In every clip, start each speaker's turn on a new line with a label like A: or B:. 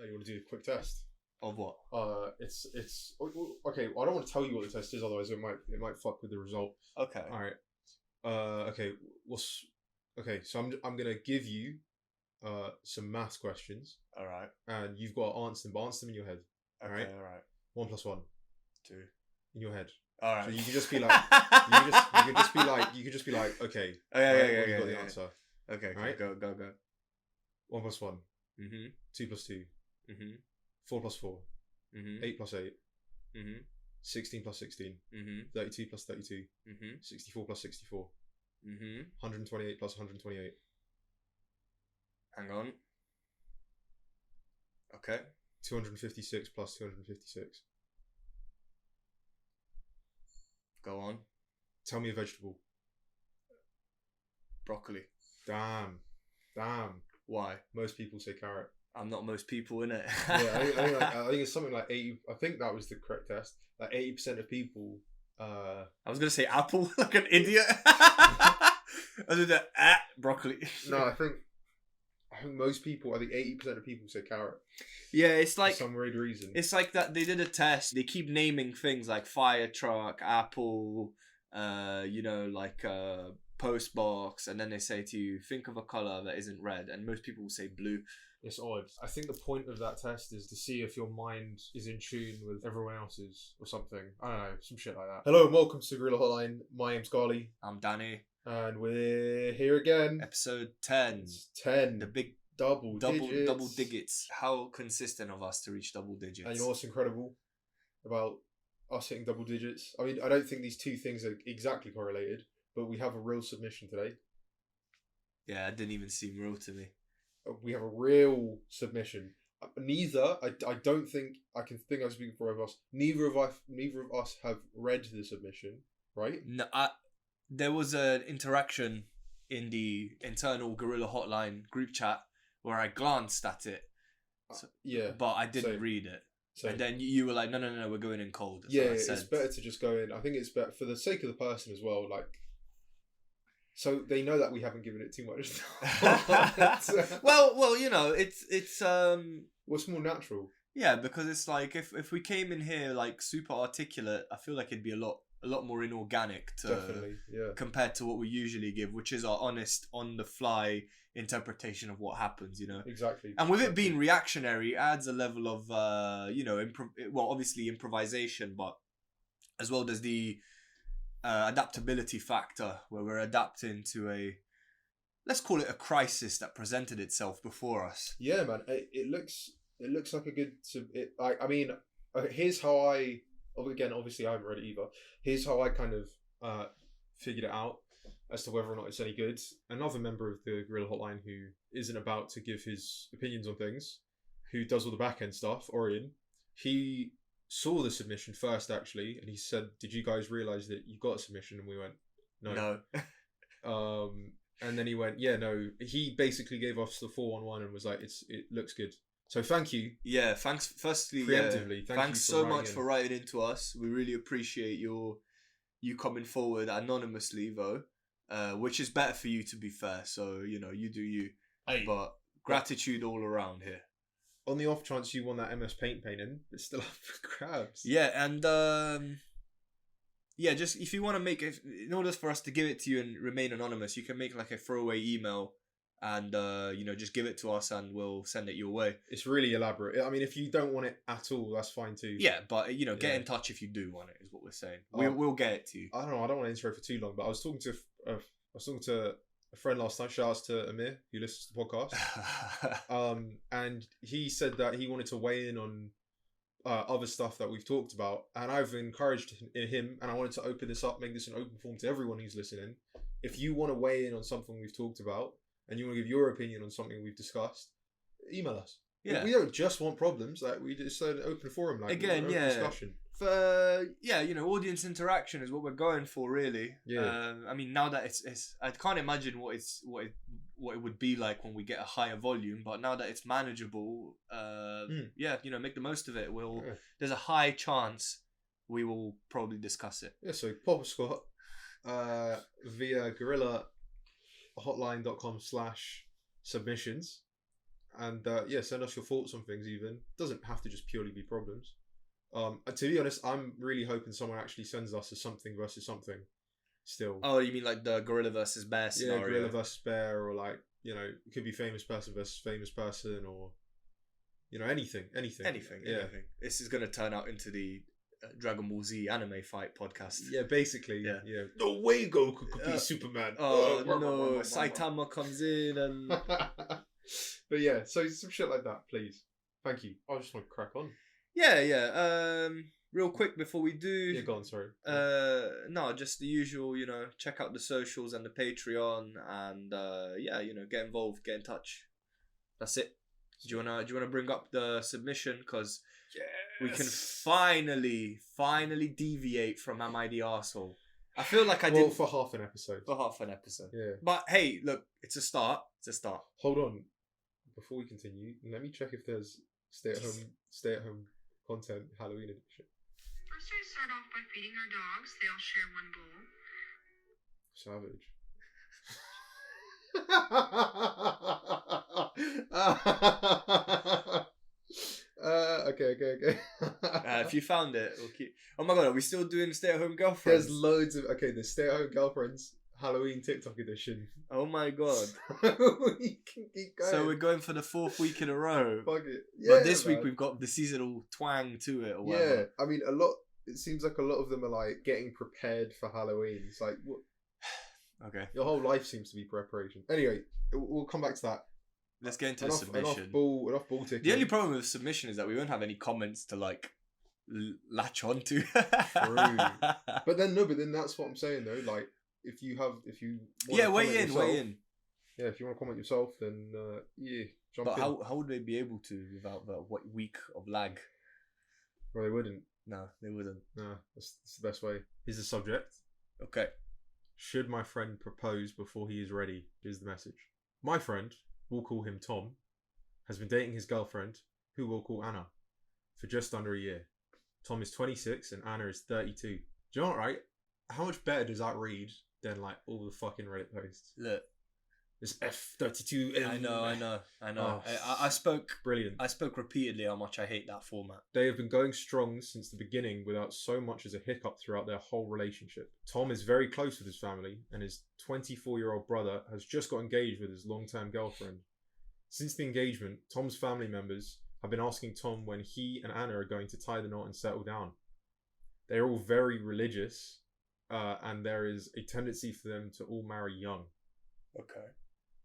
A: you want to do a quick test?
B: Of what?
A: It's okay. I don't want to tell you what the test is, otherwise it might fuck with the result.
B: Okay.
A: All right. Okay. So I'm gonna give you some maths questions.
B: All right.
A: And you've got to answer them, but answer them in your head.
B: Okay. All right.
A: 1 + 1.
B: 2.
A: In your head.
B: All right.
A: So you can just be like, you could just be like, okay.
B: Okay.
A: You've got the answer.
B: Okay.
A: Right?
B: Go.
A: 1 + 1. 2 + 2. 4 + 4. 8 + 8. 16 + 16. 32 + 32. 64 + 64. 128 + 128.
B: Hang on. Okay.
A: 256 + 256.
B: Go on.
A: Tell me a vegetable.
B: Broccoli.
A: Damn.
B: Why?
A: Most people say carrot.
B: I'm not most people, innit?
A: I think it's something like 80. I think that was the correct test. Like 80% of people.
B: I was gonna say apple, like an idiot. I did that. Broccoli.
A: No, I think most people. I think 80% of people say carrot.
B: Yeah, it's like
A: for some weird reason.
B: It's like that. They did a test. They keep naming things like fire truck, apple, like post box, and then they say to you, think of a color that isn't red, and most people will say blue.
A: It's odd. I think the point of that test is to see if your mind is in tune with everyone else's or something. I don't know, some shit like that. Hello and welcome to Gorilla Hotline. My name's Garley.
B: I'm Danny.
A: And we're here again.
B: Episode 10.
A: It's 10.
B: The big
A: double
B: digits. How consistent of us to reach double digits.
A: And you know what's incredible about us hitting double digits? I mean, I don't think these two things are exactly correlated, but we have a real submission today.
B: Yeah, it didn't even seem real to me.
A: We have a real submission. Neither, I don't think, I can speak for both of us. Neither of us have read the submission, right?
B: No, there was an interaction in the internal Gorilla Hotline group chat where I glanced at it.
A: Yeah.
B: But I didn't read it. Same. And then you were like, no, we're going in cold.
A: That's it's better to just go in. I think it's better for the sake of the person as well, like, so they know that we haven't given it too much thought.
B: well, it's
A: what's more natural?
B: Yeah, because it's like if we came in here like super articulate, I feel like it'd be a lot more inorganic compared to what we usually give, which is our honest, on the fly interpretation of what happens,
A: Exactly.
B: And with it being reactionary, it adds a level of obviously improvisation, but as well as the adaptability factor, where we're adapting to let's call it a crisis that presented itself before us.
A: Yeah, man. It looks like a good. Here's how I. Again, obviously I haven't read it either. Here's how I kind of figured it out as to whether or not it's any good. Another member of the Gorilla Hotline who isn't about to give his opinions on things, who does all the back end stuff, Orion, he saw the submission first actually, and he said, "Did you guys realise that you got a submission?" And we went, "No." And then he went, "Yeah, no." He basically gave us the 411 and was like, "It looks good." So thank you.
B: Yeah, thanks. Firstly,
A: preemptively,
B: thanks so much for writing into us. We really appreciate you coming forward anonymously, though, which is better for you, to be fair. So you do you.
A: Hey.
B: But gratitude all around here.
A: On the off chance you won that MS Paint painting, it's still up for grabs.
B: Yeah, and just if you want to make it, in order for us to give it to you and remain anonymous, you can make like a throwaway email. And just give it to us and we'll send it your way.
A: It's really elaborate. I mean, if you don't want it at all, that's fine too.
B: Yeah, but get in touch if you do want it, is what we're saying. We'll get it to you.
A: I don't know. I don't want to intro for too long, but I was talking to a friend last night. Shout out to Amir, who listens to the podcast. And he said that he wanted to weigh in on other stuff that we've talked about, and I've encouraged him, and I wanted to open this up, make this an open forum to everyone who's listening. If you want to weigh in on something we've talked about, and you want to give your opinion on something we've discussed, email us. Yeah. We don't just want problems. Like, we just an open forum. Like, again,
B: discussion. Audience interaction is what we're going for, really.
A: Yeah.
B: Now that it's I can't imagine what it would be like when we get a higher volume. But now that it's manageable, make the most of it. There's a high chance we will probably discuss it.
A: Yeah. So pop a squat via Gorilla Hotline.com/submissions, And send us your thoughts on things. Even doesn't have to just purely be problems. To be honest, I'm really hoping someone actually sends us a something versus something. Still.
B: Oh, you mean like the gorilla versus bear scenario?
A: Yeah, gorilla versus bear, or like, you know, it could be famous person versus famous person, or, you know, anything.
B: Anything. This is gonna turn out into the Dragon Ball Z anime fight podcast.
A: Yeah, basically.
B: Yeah.
A: No way Goku could be Superman.
B: Oh no, Saitama comes in and.
A: But yeah, so some shit like that, please. Thank you. I just want to crack on.
B: Yeah. Real quick before we do.
A: Yeah, go on. Sorry.
B: No, just the usual. You know, check out the socials and the Patreon, and get involved, get in touch. That's it. Do you wanna bring up the submission, because we can finally deviate from Am I the Arsehole? I feel like I did
A: for half an episode. Yeah.
B: But hey, look, it's a start.
A: Hold on. Before we continue, let me check if there's stay at home content Halloween edition.
C: First, I start off by feeding our dogs. They all share one bowl.
A: Savage. Okay.
B: If you found it, we'll keep. Oh my god, are we still doing stay-at-home girlfriends?
A: There's loads of the stay-at-home girlfriends Halloween TikTok edition.
B: Oh my god.
A: We can keep going.
B: So we're going for the 4th week in a row.
A: Fuck it. Yeah,
B: but this week we've got the seasonal twang to it, or whatever.
A: Yeah, I mean, a lot. It seems like a lot of them are like getting prepared for Halloween. It's like, what?
B: Okay.
A: Your whole life seems to be preparation. Anyway, we'll come back to that.
B: Let's get into the submission.
A: Enough ball ticking.
B: The only problem with submission is that we won't have any comments to like latch onto.
A: True. But then that's what I'm saying though. Like, if you
B: weigh in.
A: Yeah, if you want to comment yourself, then jump
B: but
A: in.
B: how would they be able to without the week of lag?
A: Well, they wouldn't.
B: No, they wouldn't.
A: No, that's the best way. Here's the subject.
B: Okay.
A: Should my friend propose before he is ready? Here's the message. My friend, we'll call him Tom, has been dating his girlfriend, who we'll call Anna, for just under a year. Tom is 26 and Anna is 32. Do you know what, right? How much better does that read than like all the fucking Reddit posts?
B: Look.
A: It's F32.
B: I know.
A: Oh,
B: I spoke.
A: Brilliant.
B: I spoke repeatedly how much I hate that format.
A: They have been going strong since the beginning without so much as a hiccup throughout their whole relationship. Tom is very close with his family, and his 24-year-old brother has just got engaged with his long-term girlfriend. Since the engagement, Tom's family members have been asking Tom when he and Anna are going to tie the knot and settle down. They are all very religious, and there is a tendency for them to all marry young.
B: Okay.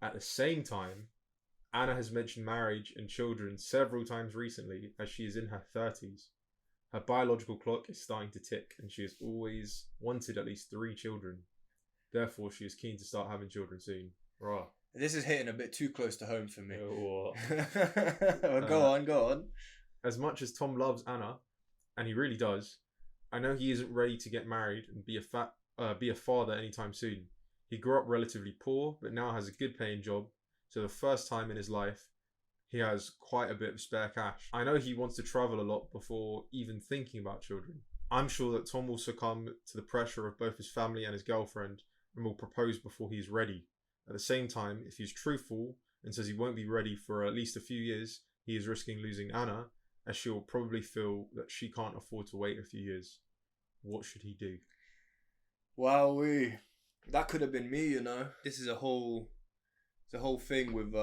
A: At the same time, Anna has mentioned marriage and children several times recently, as she is in her 30s. Her biological clock is starting to tick, and she has always wanted at least 3 children. Therefore, she is keen to start having children soon. Rah.
B: This is hitting a bit too close to home for me.
A: Oh.
B: Go on.
A: As much as Tom loves Anna, and he really does, I know he isn't ready to get married and be a father anytime soon. He grew up relatively poor, but now has a good paying job, so the first time in his life, he has quite a bit of spare cash. I know he wants to travel a lot before even thinking about children. I'm sure that Tom will succumb to the pressure of both his family and his girlfriend and will propose before he is ready. At the same time, if he's truthful and says he won't be ready for at least a few years, he is risking losing Anna, as she will probably feel that she can't afford to wait a few years. What should he do?
B: Wowee. That could have been me, you know. This is a whole thing with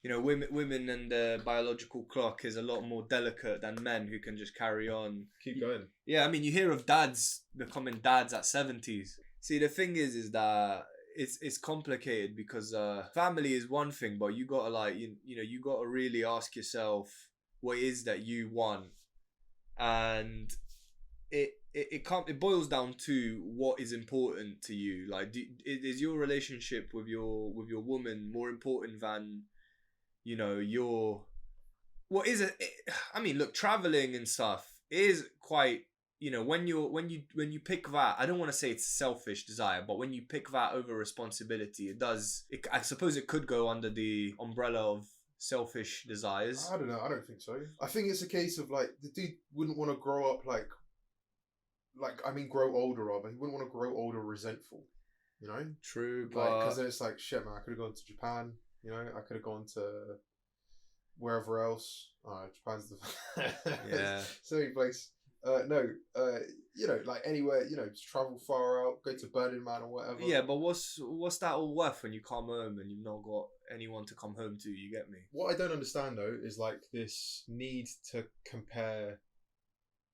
B: women and their biological clock is a lot more delicate than men who can just carry on.
A: Keep going.
B: Yeah, I mean, you hear of dads becoming dads at 70s. See, the thing is that it's complicated because family is one thing, but you gotta you gotta really ask yourself what it is that you want, and it boils down to what is important to you. Like, is your relationship with your woman more important than your what is it? I mean, look, traveling and stuff is quite, when you pick that, I don't want to say it's selfish desire, but when you pick that over responsibility, I suppose it could go under the umbrella of selfish desires.
A: I don't know. I don't think so. I think it's a case of like the dude wouldn't want to grow up grow older rather. He wouldn't want to grow older resentful,
B: True, but
A: because then it's like, shit, man, I could have gone to Japan. You know, I could have gone to wherever else. Japan's the
B: Yeah.
A: so many places. No, you know, like anywhere, you know, just travel far out, go to Burning Man or whatever.
B: Yeah, but what's that all worth when you come home and you've not got anyone to come home to? You get me?
A: What I don't understand though is like this need to compare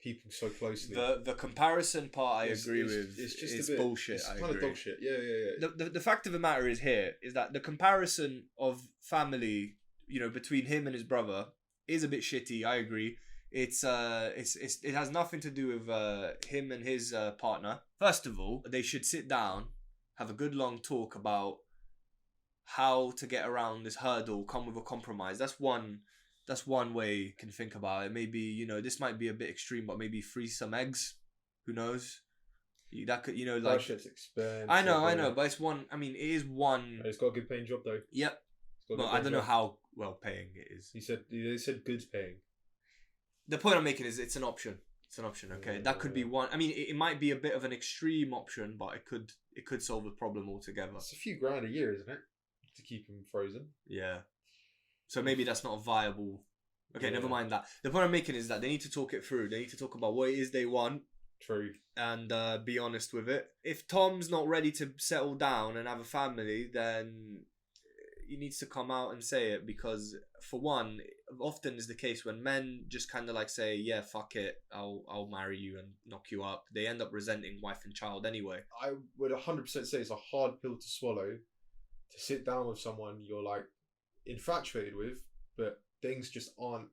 A: people so closely.
B: The comparison part I agree with.
A: It's just
B: is
A: a bit
B: bullshit.
A: It's
B: I
A: kind
B: agree.
A: of dog shit. Yeah.
B: The fact of the matter is that the comparison of family, you know, between him and his brother is a bit shitty. I agree. It has nothing to do with him and his partner. First of all, they should sit down, have a good long talk about how to get around this hurdle, come with a compromise. That's one way you can think about it. Maybe, you know, this might be a bit extreme, but maybe freeze some eggs. Who knows? That could, you know, like...
A: That shit's expensive.
B: I know, but it's one... I mean, it is one...
A: It's got a good paying job though.
B: Yep.
A: Well,
B: I don't know how well paying it is.
A: They said good paying.
B: The point I'm making is it's an option. It's an option, okay?
A: Yeah.
B: That could be one... I mean, it might be a bit of an extreme option, but it could solve the problem altogether.
A: It's a few grand a year, isn't it? To keep them frozen.
B: Yeah. So maybe that's not viable. Okay,
A: Yeah.
B: never mind that. The point I'm making is that they need to talk it through. They need to talk about what it is they want
A: True.
B: and be honest with it. If Tom's not ready to settle down and have a family, then he needs to come out and say it, because for one, often is the case when men just kind of like say, yeah, fuck it, I'll marry you and knock you up. They end up resenting wife and child anyway.
A: I would 100% say it's a hard pill to swallow, to sit down with someone you're like infatuated with, but things just aren't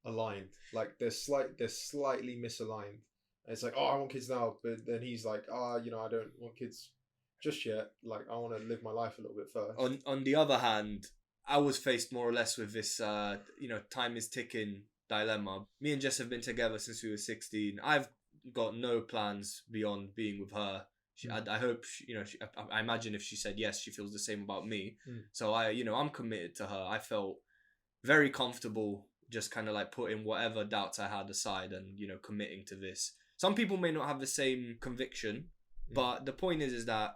A: aligned. Like they're slightly misaligned. And it's like, oh, I want kids now, but then he's like, you know, I don't want kids just yet. Like I want to live my life a little bit first.
B: On the other hand, I was faced more or less with this, you know, time is ticking dilemma. Me and Jess have been together since we were 16. I've got no plans beyond being with her. I hope, you know, I imagine if she said yes, she feels the same about me. So I'm committed to her. I felt very comfortable just kind of like putting whatever doubts I had aside and, you know, committing to this. Some people may not have the same conviction, but the point is that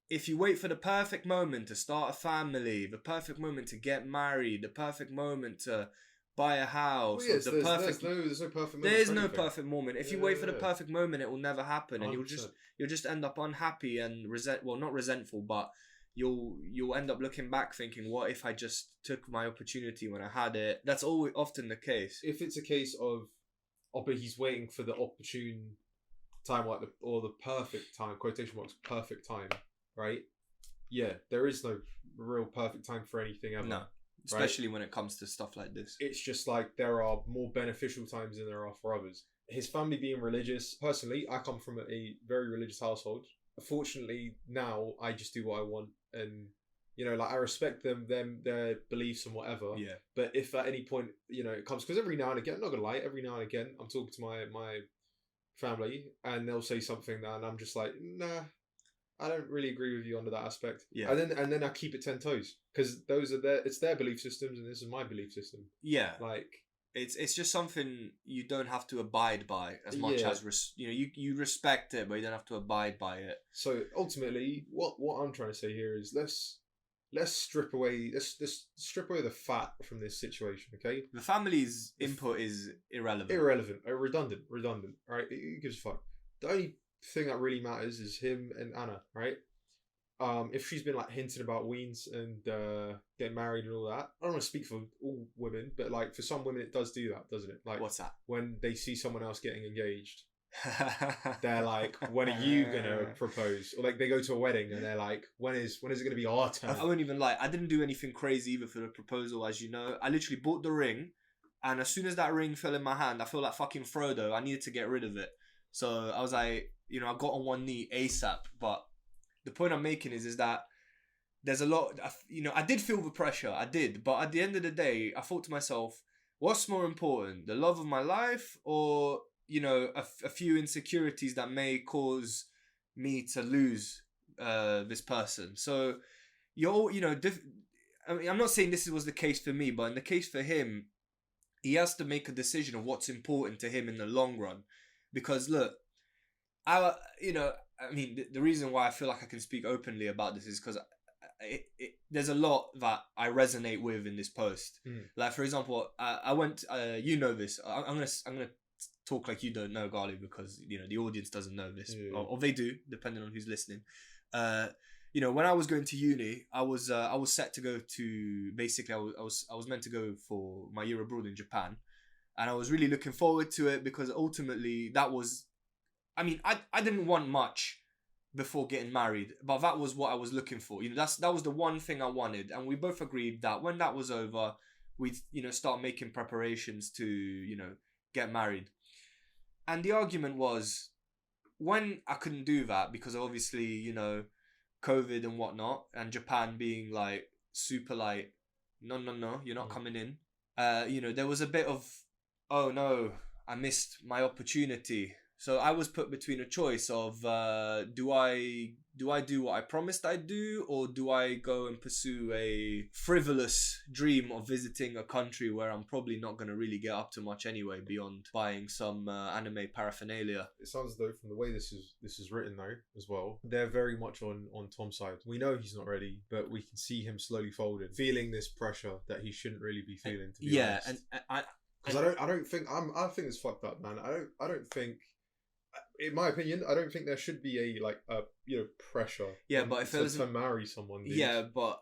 B: if you wait for the perfect moment to start a family, the perfect moment to get married, the perfect moment to buy a house,
A: Well, yes,
B: there's no perfect moment. There is no perfect moment. If you wait for the perfect moment, it will never happen, and
A: 100%.
B: you'll just end up unhappy and not resentful, but you'll end up looking back thinking, what if I just took my opportunity when I had it? That's often the case.
A: If it's a case of, but he's waiting for the opportune time, like the perfect time, quotation marks, perfect time, right? Yeah, there is no real perfect time for anything ever.
B: No, especially when it comes to stuff like this.
A: It's just like there are more beneficial times than there are for others. His family being religious, personally, I come from a very religious household. Fortunately, now I just do what I want, and you know, like I respect their beliefs and whatever.
B: Yeah.
A: But if at any point, you know, it comes, because every now and again, I'm not gonna lie, every now and again, I'm talking to my family, and they'll say something that, and I'm just like, nah, I don't really agree with you under that aspect.
B: Yeah.
A: And then I keep it 10 toes, because it's their belief systems and this is my belief system.
B: Yeah.
A: Like
B: it's just something you don't have to abide by as much as you respect it, but you don't have to abide by it.
A: So ultimately, what I'm trying to say here is let's strip away the fat from this situation. Okay.
B: The family's input is irrelevant,
A: redundant. Right? Who gives a fuck? The only thing that really matters is him and Anna, right? If she's been like hinting about weans and getting married and all that, I don't want to speak for all women, but like for some women it does do that, doesn't it? Like
B: what's that?
A: When they see someone else getting engaged, they're like, when are you gonna propose? Or like they go to a wedding and they're like, when is it gonna be our turn?
B: I won't even lie, I didn't do anything crazy either for the proposal, as you know. I literally bought the ring, and as soon as that ring fell in my hand, I feel like fucking Frodo. I needed to get rid of it. So I was like, you know, I got on one knee ASAP. But the point I'm making is that there's a lot, you know, I did feel the pressure, I did. But at the end of the day, I thought to myself, what's more important, the love of my life, or, you know, a few insecurities that may cause me to lose this person? So I mean, I'm not saying this was the case for me, but in the case for him, he has to make a decision of what's important to him in the long run. Because look, the reason why I feel like I can speak openly about this is because there's a lot that I resonate with in this post. Like, for example, I went. You know this. I'm gonna talk like you don't know, Gali, because the audience doesn't know this, or they do, depending on who's listening. When I was going to uni, I was set to go to, basically I was meant to go for my year abroad in Japan, and I was really looking forward to it because ultimately that was, I mean, I didn't want much before getting married, but that was what I was looking for. That was the one thing I wanted, and we both agreed that when that was over, we'd start making preparations to get married. And the argument was, when I couldn't do that because obviously COVID and whatnot, and Japan being like super like, no, you're not coming in. There was a bit of, oh no, I missed my opportunity. So I was put between a choice of, do I do what I promised I'd do, or do I go and pursue a frivolous dream of visiting a country where I'm probably not going to really get up to much anyway, beyond buying some anime paraphernalia.
A: It sounds though, from the way this is written though as well, they're very much on Tom's side. We know he's not ready, but we can see him slowly folding, feeling this pressure that he shouldn't really be feeling. To be honest.
B: And
A: because I don't think I think it's fucked up, man. I don't think. In my opinion, I don't think there should be a pressure. Yeah, but if it was to marry someone. Dude.
B: Yeah, but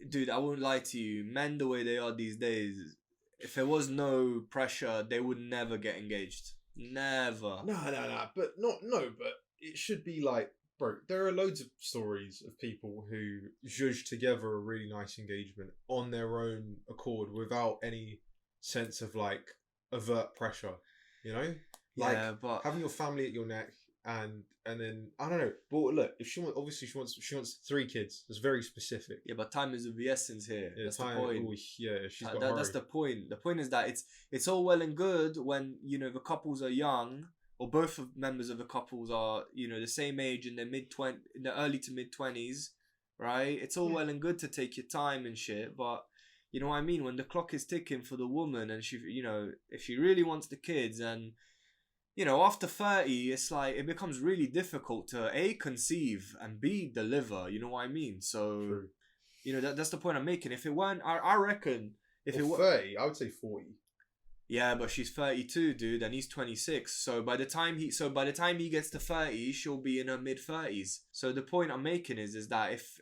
B: dude, I won't lie to you. Men, the way they are these days, if there was no pressure, they would never get engaged. Never.
A: No. But But it should be like, bro. There are loads of stories of people who zhuzh together a really nice engagement on their own accord without any sense of like overt pressure.
B: Yeah, but
A: having your family at your neck and then I don't know. But look, if she wants 3 kids. That's very specific.
B: Yeah, but time is of the essence here.
A: Yeah,
B: that's the point.
A: Ooh, yeah, she's got
B: that's the point. The point is that it's all well and good when the couples are young, or both members of the couples are the same age, in their in the early to mid 20s, right? It's all well and good to take your time and shit, but you know what I mean. When the clock is ticking for the woman, and she if she really wants the kids, and after 30, it's like it becomes really difficult to A, conceive, and B, deliver. You know what I mean? So,
A: true.
B: That's the point I'm making. If it weren't, I reckon if it were
A: 30, I would say 40.
B: Yeah, but she's 32, dude, and he's 26. So by the time he gets to 30, she'll be in her mid 30s. So the point I'm making is that if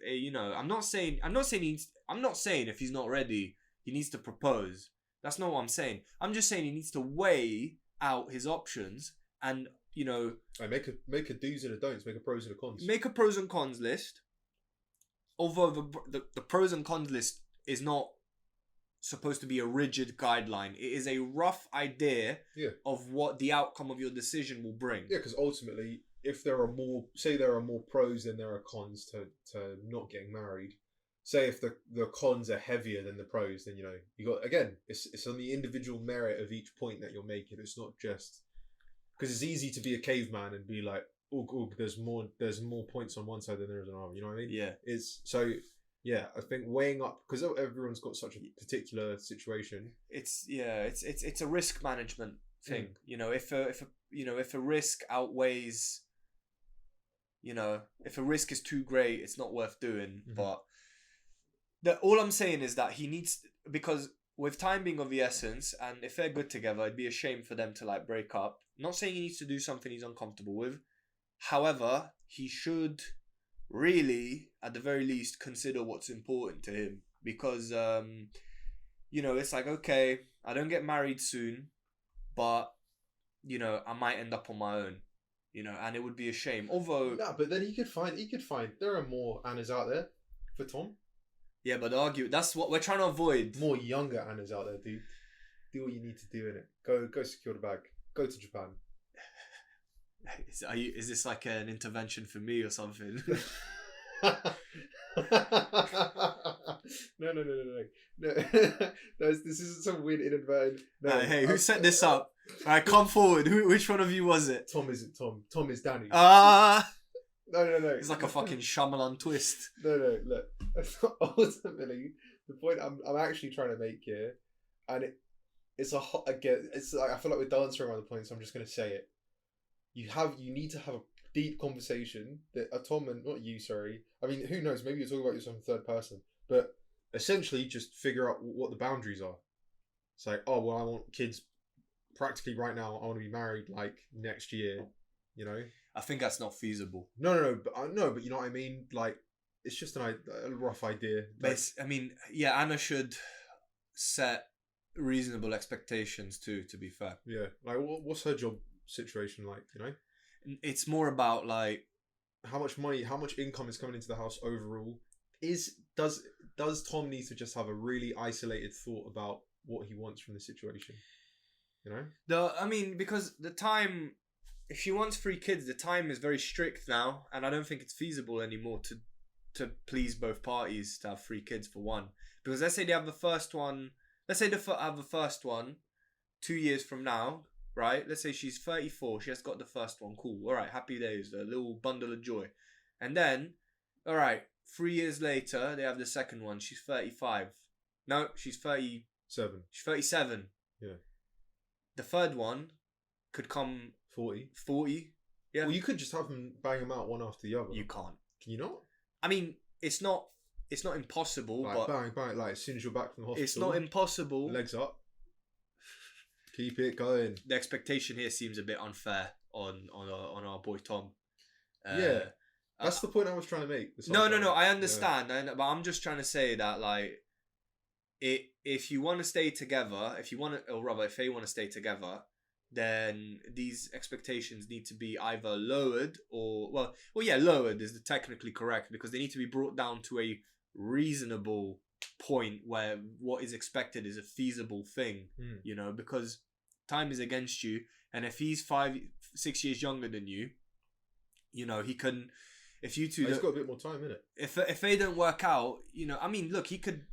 B: I'm not saying if he's not ready, he needs to propose. That's not what I'm saying. I'm just saying he needs to weigh out his options and
A: make a do's and a don'ts, make a pros and a cons.
B: Make a pros and cons list. Although the pros and cons list is not supposed to be a rigid guideline. It is a rough idea of what the outcome of your decision will bring. Yeah, because ultimately, if there are more pros than there are cons to not getting married. Say if the cons are heavier than the pros, then you got, again, it's on the individual merit of each point that you're making. It's not just because it's easy to be a caveman and be like, oh, there's more points on one side than there is on another. You know what I mean? Yeah. I think weighing up, because everyone's got such a particular situation. It's a risk management thing. If a risk outweighs, if a risk is too great, it's not worth doing. Mm-hmm. But all I'm saying is that he needs, because with time being of the essence, and if they're good together, it'd be a shame for them to break up. Not saying he needs to do something he's uncomfortable with. However, he should really, at the very least, consider what's important to him. Because, it's like, okay, I don't get married soon, but, I might end up on my own. And it would be a shame. Although... No, but then he could find, there are more Annas out there for Tom. Yeah, but that's what we're trying to avoid. More younger Annas out there, dude. Do what you need to do in it. Go secure the bag. Go to Japan. Is this like an intervention for me or something? No. This isn't some weird inadvertent. No. Hey, who set this up? Alright, come forward. Which one of you was it? Tom isn't Tom. Tom is Danny. No. It's like a fucking Shyamalan twist. No. Look, ultimately, the point I'm actually trying to make here, and it's like I feel like we're dancing around the point, so I'm just gonna say it. You need to have a
A: deep conversation that Tom and not you, sorry. I mean, who knows? Maybe you're talking about yourself in third person, but essentially just figure out what the boundaries are. It's like, oh well, I want kids practically right now. I want to be married like next year. You know.
B: I think that's not feasible.
A: No, but you know what I mean. Like, it's just a rough idea. Like,
B: I mean, yeah, Anna should set reasonable expectations too. To be fair,
A: yeah. Like, what's her job situation like? You know.
B: It's more about like
A: how much money, how much income is coming into the house overall. Does Tom need to just have a really isolated thought about what he wants from the situation? You know?
B: I mean, because the time, if she wants 3 kids, the time is very strict now, and I don't think it's feasible anymore to please both parties to have 3 kids for one. Because let's say they have the first one, let's say they have the first one 2 years from now, right? Let's say she's 34, she has got the first one, cool, all right, happy days, a little bundle of joy. And then, all right, 3 years later, they have the second one, she's 35. No, she's 37. She's 37.
A: Yeah.
B: The third one could come
A: 40.
B: Yeah.
A: Well, you could just have them bang them out one after the other.
B: You can't.
A: Can you not?
B: I mean, it's not impossible,
A: like,
B: but
A: bang, like as soon as you're back from the hospital.
B: It's not impossible.
A: Legs up. Keep it going.
B: The expectation here seems a bit unfair on our boy Tom.
A: Yeah. That's the point I was trying to make.
B: No. I understand, but I'm just trying to say that like, if you want to stay together, if they want to stay together, then these expectations need to be either lowered or lowered is the technically correct, because they need to be brought down to a reasonable point where what is expected is a feasible thing. You know, because time is against you, and if he's 5-6 years younger than you, you know, he can. If you two,
A: he's got a bit more time in it.
B: If they don't work out, you know, I mean, look, he could.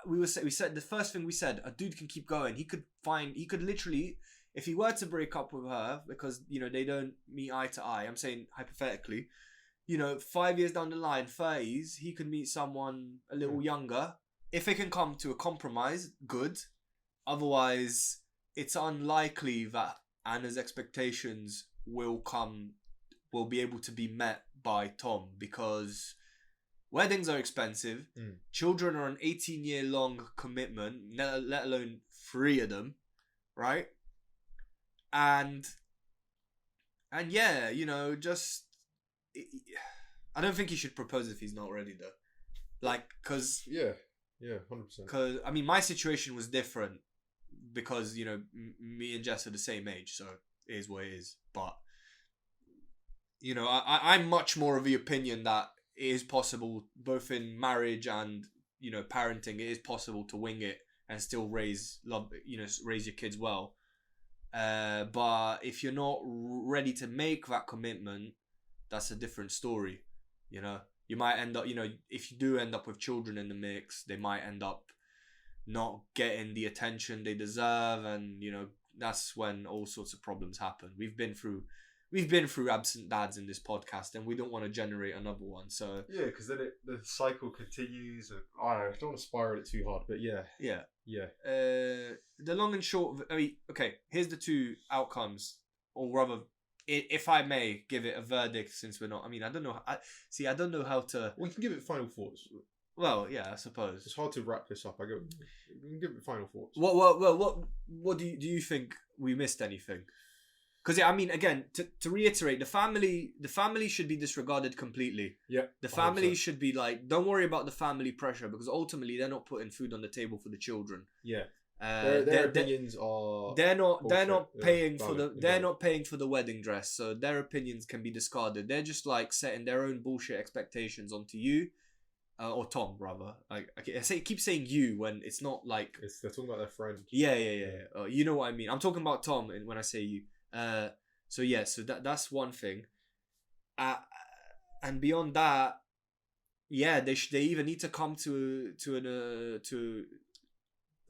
B: We said the first thing we said, a dude can keep going. He could literally, if he were to break up with her because, you know, they don't meet eye to eye, I'm saying hypothetically, you know, 5 years down the line, 30s, he could meet someone a little younger. If they can come to a compromise, good. Otherwise, it's unlikely that Anna's expectations will be able to be met by Tom, because weddings are expensive. Children are an 18-year-long commitment, let alone 3 of them, right? And yeah, you know, just I don't think he should propose if he's not ready, though. Like, cause
A: 100%.
B: Cause I mean, my situation was different because, you know, me and Jess are the same age, so it is what it is. But you know, I'm much more of the opinion that it is possible, both in marriage and, you know, parenting, it is possible to wing it and still raise your kids well. But if you're not ready to make that commitment, that's a different story. You know, you might end up, you know, if you do end up with children in the mix, they might end up not getting the attention they deserve, and, you know, that's when all sorts of problems happen. We've been through absent dads in this podcast, and we don't want to generate another one. So
A: yeah, because then the cycle continues. And, I don't want to spiral it too hard, but yeah.
B: The long and short of, I mean, okay, here's the 2 outcomes, or rather, if I may give it a verdict, since we're not. I mean, I don't know. I don't know how to.
A: We can give it final thoughts.
B: Well, yeah, I suppose
A: it's hard to wrap this up. We can give it final thoughts.
B: What do you think we missed anything? Because I mean, again, to reiterate, the family should be disregarded completely.
A: Yeah.
B: The family 100%. Should be like, don't worry about the family pressure, because ultimately they're not putting food on the table for the children.
A: Yeah. Their opinions are.
B: They're not paying for the wedding dress, so their opinions can be discarded. They're just like setting their own bullshit expectations onto you, or Tom rather. Like I keep saying you when it's not like.
A: They're talking about their friend.
B: Yeah. You know what I mean. I'm talking about Tom, and when I say you. So that's one thing. And beyond that, yeah, they either need to come to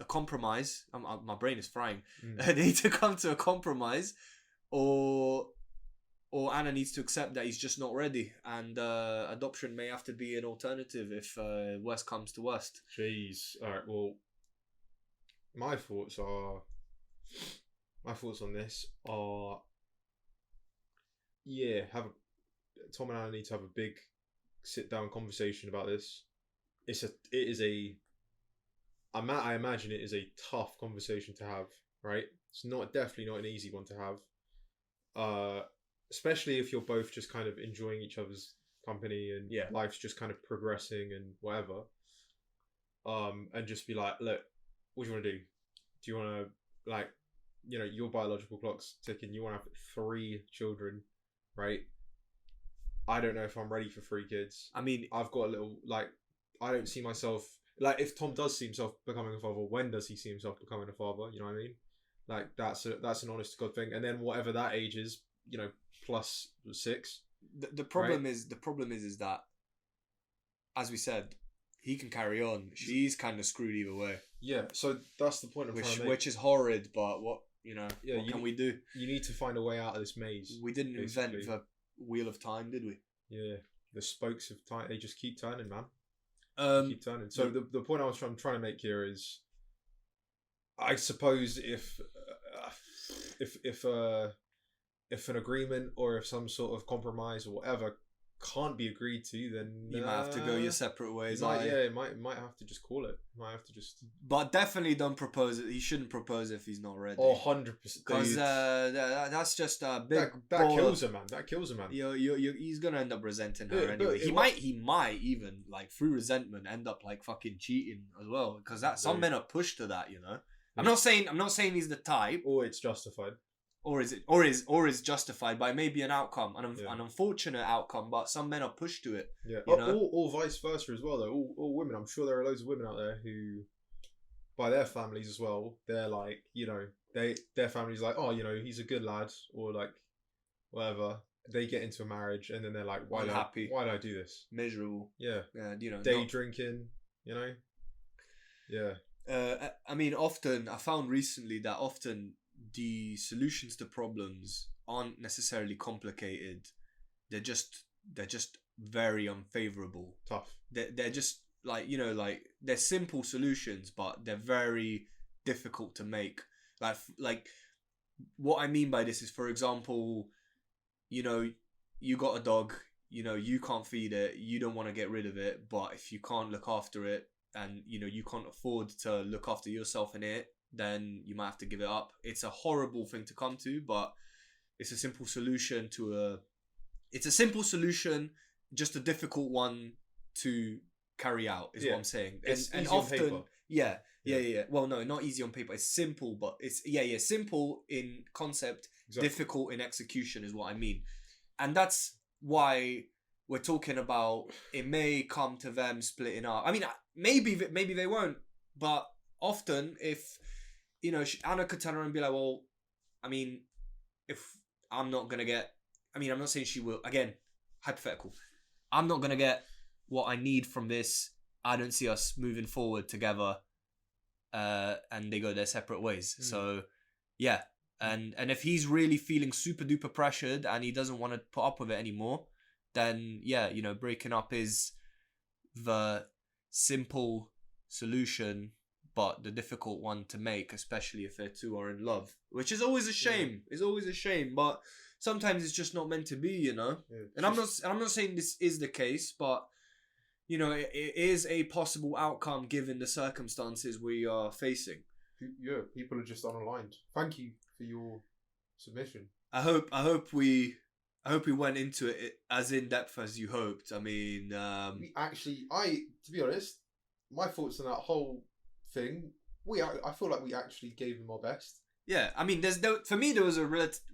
B: a compromise. My brain is frying. They need to come to a compromise, or Anna needs to accept that he's just not ready, and adoption may have to be an alternative if worst comes to worst.
A: Jeez. All right. Well, my thoughts on this are, Tom and I need to have a big sit down conversation about this. I imagine it is a tough conversation to have, right? It's definitely not an easy one to have. Especially if you're both just kind of enjoying each other's company and life's just kind of progressing and whatever. And just be like, look, what do you want to do? Do you want to, like, your biological clock's ticking, you want to have 3 children, right? I don't know if I'm ready for 3 kids.
B: I mean,
A: I've got a little, like, I don't see myself, like, if Tom does see himself becoming a father, when does he see himself becoming a father? You know what I mean? Like, that's an honest to God thing. And then whatever that age is, plus 6.
B: The problem is that, as we said, he can carry on. She's kind of screwed either way.
A: Yeah, so that's the point of
B: which is horrid, but what can we do?
A: You need to find a way out of this maze.
B: We didn't invent the wheel of time, did we?
A: Yeah, the spokes of time, they just keep turning, man. Keep turning. So the point I'm trying to make here is, I suppose if an agreement or if some sort of compromise or whatever can't be agreed to, then
B: you might have to go your separate ways.
A: Might have to just call it. Might have to just.
B: But definitely don't propose it. He shouldn't propose if he's not ready.
A: 100%.
B: Because that's just a big.
A: That kills a man. That kills a man.
B: He's gonna end up resenting her anyway. He might even, like, through resentment end up like fucking cheating as well. Because some men are pushed to that. I'm not saying he's the type.
A: Or it's justified.
B: Or is justified by maybe an outcome, an unfortunate outcome, but some men are pushed to it.
A: Yeah, or vice versa as well. Though all women, I'm sure there are loads of women out there who, by their families as well, they're like, their family's like, oh, he's a good lad, or like, whatever. They get into a marriage and then they're like, why do I do this?
B: Miserable.
A: Yeah.
B: Day
A: drinking. Yeah.
B: I mean, often I found recently that the solutions to problems aren't necessarily complicated. They're just very unfavorable.
A: Tough.
B: They're just like, they're simple solutions, but they're very difficult to make. Like what I mean by this is, for example, you got a dog, you can't feed it, you don't want to get rid of it, but if you can't look after it and, you can't afford to look after yourself in it, then you might have to give it up. It's a horrible thing to come to, but it's a simple solution just a difficult one to carry out is what I'm saying. And often, on paper. Yeah. Well, no, not easy on paper. It's simple, but it's simple in concept, exactly. Difficult in execution is what I mean. And that's why we're talking about it may come to them splitting up. I mean, maybe they won't, but often if Anna could turn around and be like, well, I mean, if I'm not going to get, I'm not saying she will, again, hypothetical, I'm not going to get what I need from this, I don't see us moving forward together, and they go their separate ways. So, yeah, and if he's really feeling super duper pressured and he doesn't want to put up with it anymore, then, breaking up is the simple solution, but the difficult one to make, especially if they two are in love, which is always a shame. It's always a shame, but sometimes it's just not meant to be, Yeah, and I'm not saying this is the case, but it is a possible outcome given the circumstances we are facing.
A: Yeah, people are just unaligned. Thank you for your submission.
B: I hope we went into it as in depth as you hoped. I mean,
A: to be honest, my thoughts on that whole thing, I feel like we actually gave them our best.
B: Yeah, I mean, for me there was a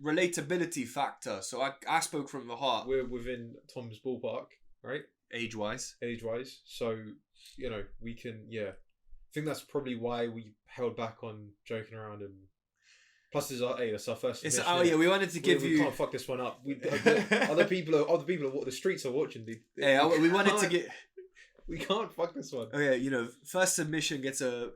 B: relatability factor, so I spoke from the heart.
A: We're within Tom's ballpark, right?
B: Age wise,
A: so we can. I think that's probably why we held back on joking around, and plus it's our first.
B: We wanted to give you.
A: We can't fuck this one up. Other people are what the streets are watching.
B: We wanted to get.
A: We can't fuck this one.
B: Oh yeah, first submission gets a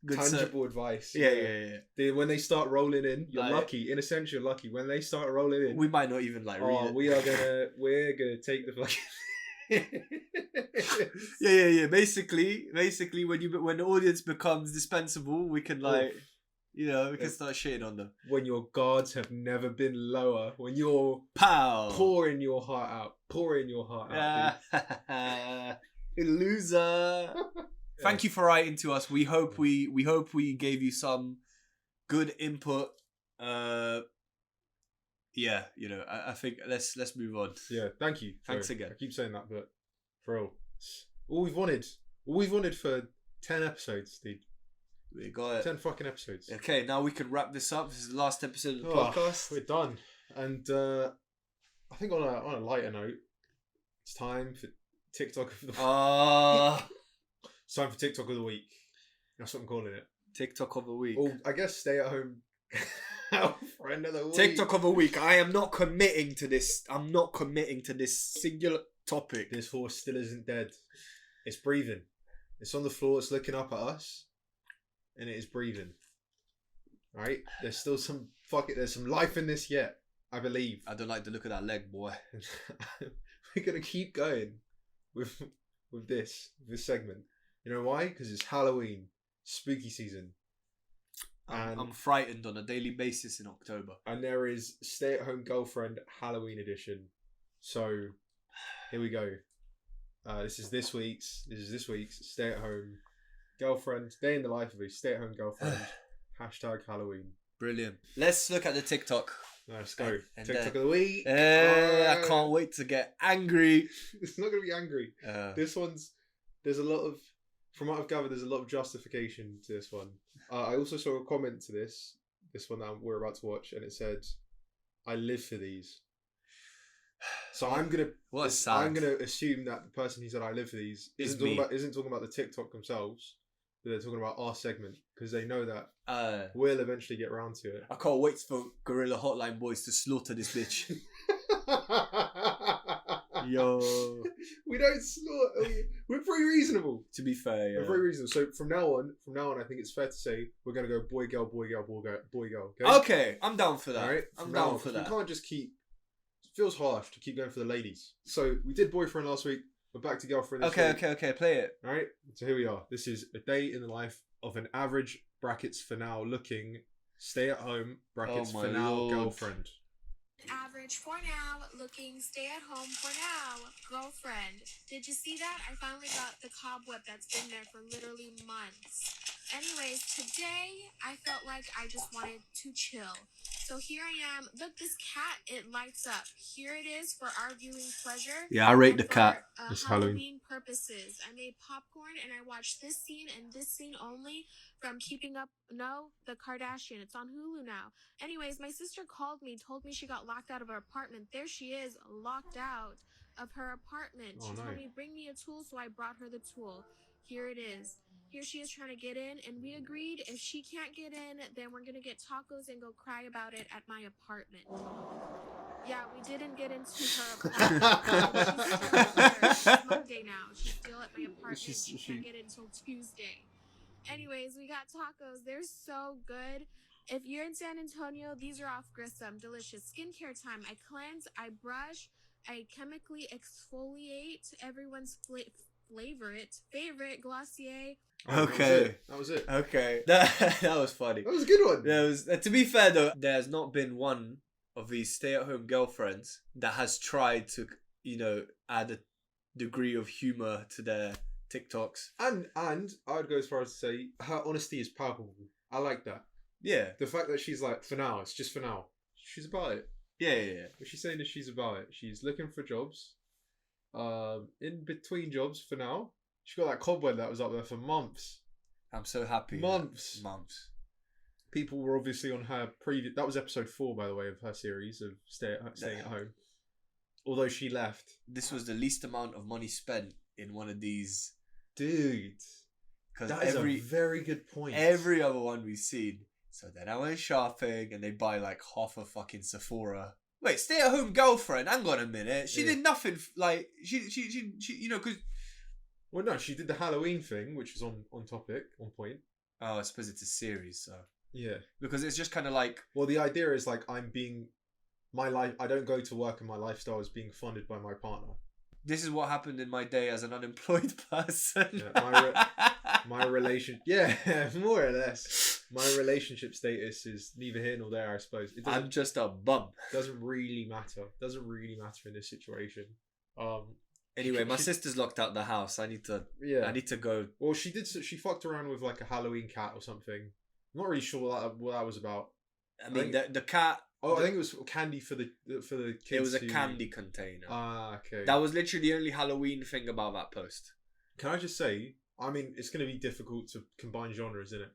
B: good
A: tangible advice.
B: Yeah.
A: When they start rolling in, you're lucky. In a sense, you're lucky. When they start rolling in,
B: we might not even read it.
A: We're gonna take the fucking.
B: Yeah. Basically, when the audience becomes dispensable, we can You know, we can start shitting on them.
A: When your guards have never been lower. When you're
B: Pow!
A: pouring your heart out.
B: Loser. Thank you for writing to us. We hope we gave you some good input. Yeah, you know, I think let's move on.
A: Yeah, thank you.
B: Thanks again.
A: I keep saying that, but for real, all we've wanted for 10 episodes, dude.
B: We got it.
A: 10 fucking episodes.
B: Okay, now we can wrap this up. This is the last episode of the
A: Oh,
B: podcast.
A: we're done. And I think on a lighter note, it's time for TikTok of the week. It's time for TikTok of the week. That's what I'm calling it.
B: TikTok of the week.
A: Or I guess stay at home friend of the week.
B: TikTok of the week. I am not committing to this. I'm not committing to this singular topic.
A: This horse still isn't dead. It's breathing. It's on the floor. It's looking up at us, and it is breathing. Right? There's still some there's some life in this yet. I believe.
B: I don't like the look of that leg, boy.
A: We're gonna keep going with this segment. You know why? Because it's Halloween, spooky season.
B: I'm frightened on a daily basis in October.
A: And there is Stay at Home Girlfriend Halloween edition. So here we go. This is this week's Stay at Home Girlfriend, day in the life of a stay at home girlfriend. #Halloween.
B: Brilliant. Let's look at the TikTok.
A: Let's go.
B: And
A: TikTok of the week.
B: I can't wait to get angry.
A: It's not going to be angry. This one's, there's a lot of, from what I've gathered, there's a lot of justification to this one. I also saw a comment to this one that we're about to watch, and it said, "I live for these." So I'm gonna assume that the person who said "I live for these" isn't talking about the TikTok themselves, but they're talking about our segment, because they know that we'll eventually get around to it.
B: I can't wait for Gorilla Hotline Boys to slaughter this bitch. Yo,
A: we don't slaughter. We're pretty reasonable.
B: To be fair, yeah.
A: We're very reasonable. So from now on, I think it's fair to say we're gonna go boy, girl, boy, girl, boy, girl, boy, girl.
B: Okay, I'm down for that.
A: All right?
B: I'm down for that.
A: We can't just keep. It feels harsh to keep going for the ladies. So we did boyfriend last week. We're back to girlfriend. This week.
B: Okay. Play it.
A: All right. So here we are. This is a day in the life of an average brackets for now looking stay at home brackets for now girlfriend.
C: Average for now, looking stay at home for now, girlfriend. Did you see that? I finally got the cobweb that's been there for literally months. Anyways, today I felt like I just wanted to chill. So here I am. Look, this cat, it lights up. Here it is for our viewing pleasure.
B: Yeah, I rate the cat.
A: It's
C: Halloween purposes. I made popcorn and I watched this scene and this scene only from Keeping Up. No, the Kardashian. It's on Hulu now. Anyways, my sister called me, told me she got locked out of her apartment. There she is, locked out of her apartment. She told me, bring me a tool, so I brought her the tool. Here it is. Here she is trying to get in, and we agreed if she can't get in, then we're gonna get tacos and go cry about it at my apartment. Yeah, we didn't get into her apartment. It's Monday now. She's still at my apartment. She can't get in until Tuesday. Anyways, we got tacos. They're so good. If you're in San Antonio, these are off Grissom. Delicious. Skincare time. I cleanse, I brush, I chemically exfoliate everyone's favorite Glossier.
B: Okay.
A: That was it.
B: Okay. That was funny.
A: That was a good one.
B: There was, to be fair though, there's not been one of these stay-at-home girlfriends that has tried to, add a degree of humor to their TikToks.
A: And I would go as far as to say her honesty is palpable. I like that.
B: Yeah.
A: The fact that she's like, for now, it's just for now. She's about it.
B: Yeah.
A: What she's saying is she's about it. She's looking for jobs. In between jobs for now. She got that cobweb that was up there for months.
B: I'm so happy.
A: Months.
B: People
A: were obviously on her previous. That was episode 4, by the way, of her series of staying at home. Although she left.
B: This was the least amount of money spent in one of these.
A: Dude. That is a very good point.
B: Every other one we've seen. So then I went shopping and they buy like half a fucking Sephora. Wait, stay at home girlfriend. Hang on a minute. She did nothing. Like she because.
A: Well, no, she did the Halloween thing, which was on topic, on point.
B: Oh, I suppose it's a series, so
A: yeah.
B: Because it's just kind of like.
A: Well, the idea is like my life. I don't go to work, and my lifestyle is being funded by my partner.
B: this is what happened in my day as an unemployed person.
A: Yeah, my relation, yeah, more or less. My relationship status is neither here nor there, I suppose.
B: I'm just a bum.
A: Doesn't really matter. Doesn't really matter in this situation.
B: Anyway, my sister's locked out the house. I need to go.
A: Well, she fucked around with like a Halloween cat or something. I'm not really sure what that was about.
B: I mean, the cat.
A: Oh, I think it was candy for the kids.
B: It was a candy container.
A: Ah, okay.
B: That was literally the only Halloween thing about that post.
A: Can I just say, I mean, it's going to be difficult to combine genres, isn't it?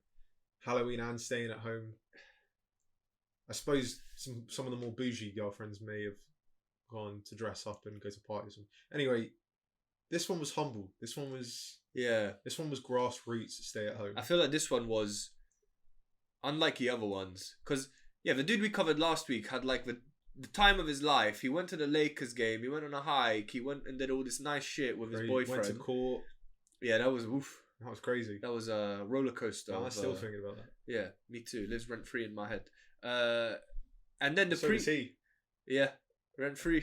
A: Halloween and staying at home. I suppose some of the more bougie girlfriends may have gone to dress up and go to parties. Anyway, this one was humble. This one was grassroots. Stay at home.
B: I feel like this one was unlike the other ones because the dude we covered last week had like the time of his life. He went to the Lakers game. He went on a hike. He went and did all this nice shit with his boyfriend.
A: Went to court.
B: Yeah, that was oof.
A: That was crazy.
B: That was a roller coaster.
A: I'm still thinking about that.
B: Yeah, me too. Lives rent free in my head. And then
A: So does he.
B: Yeah, rent free.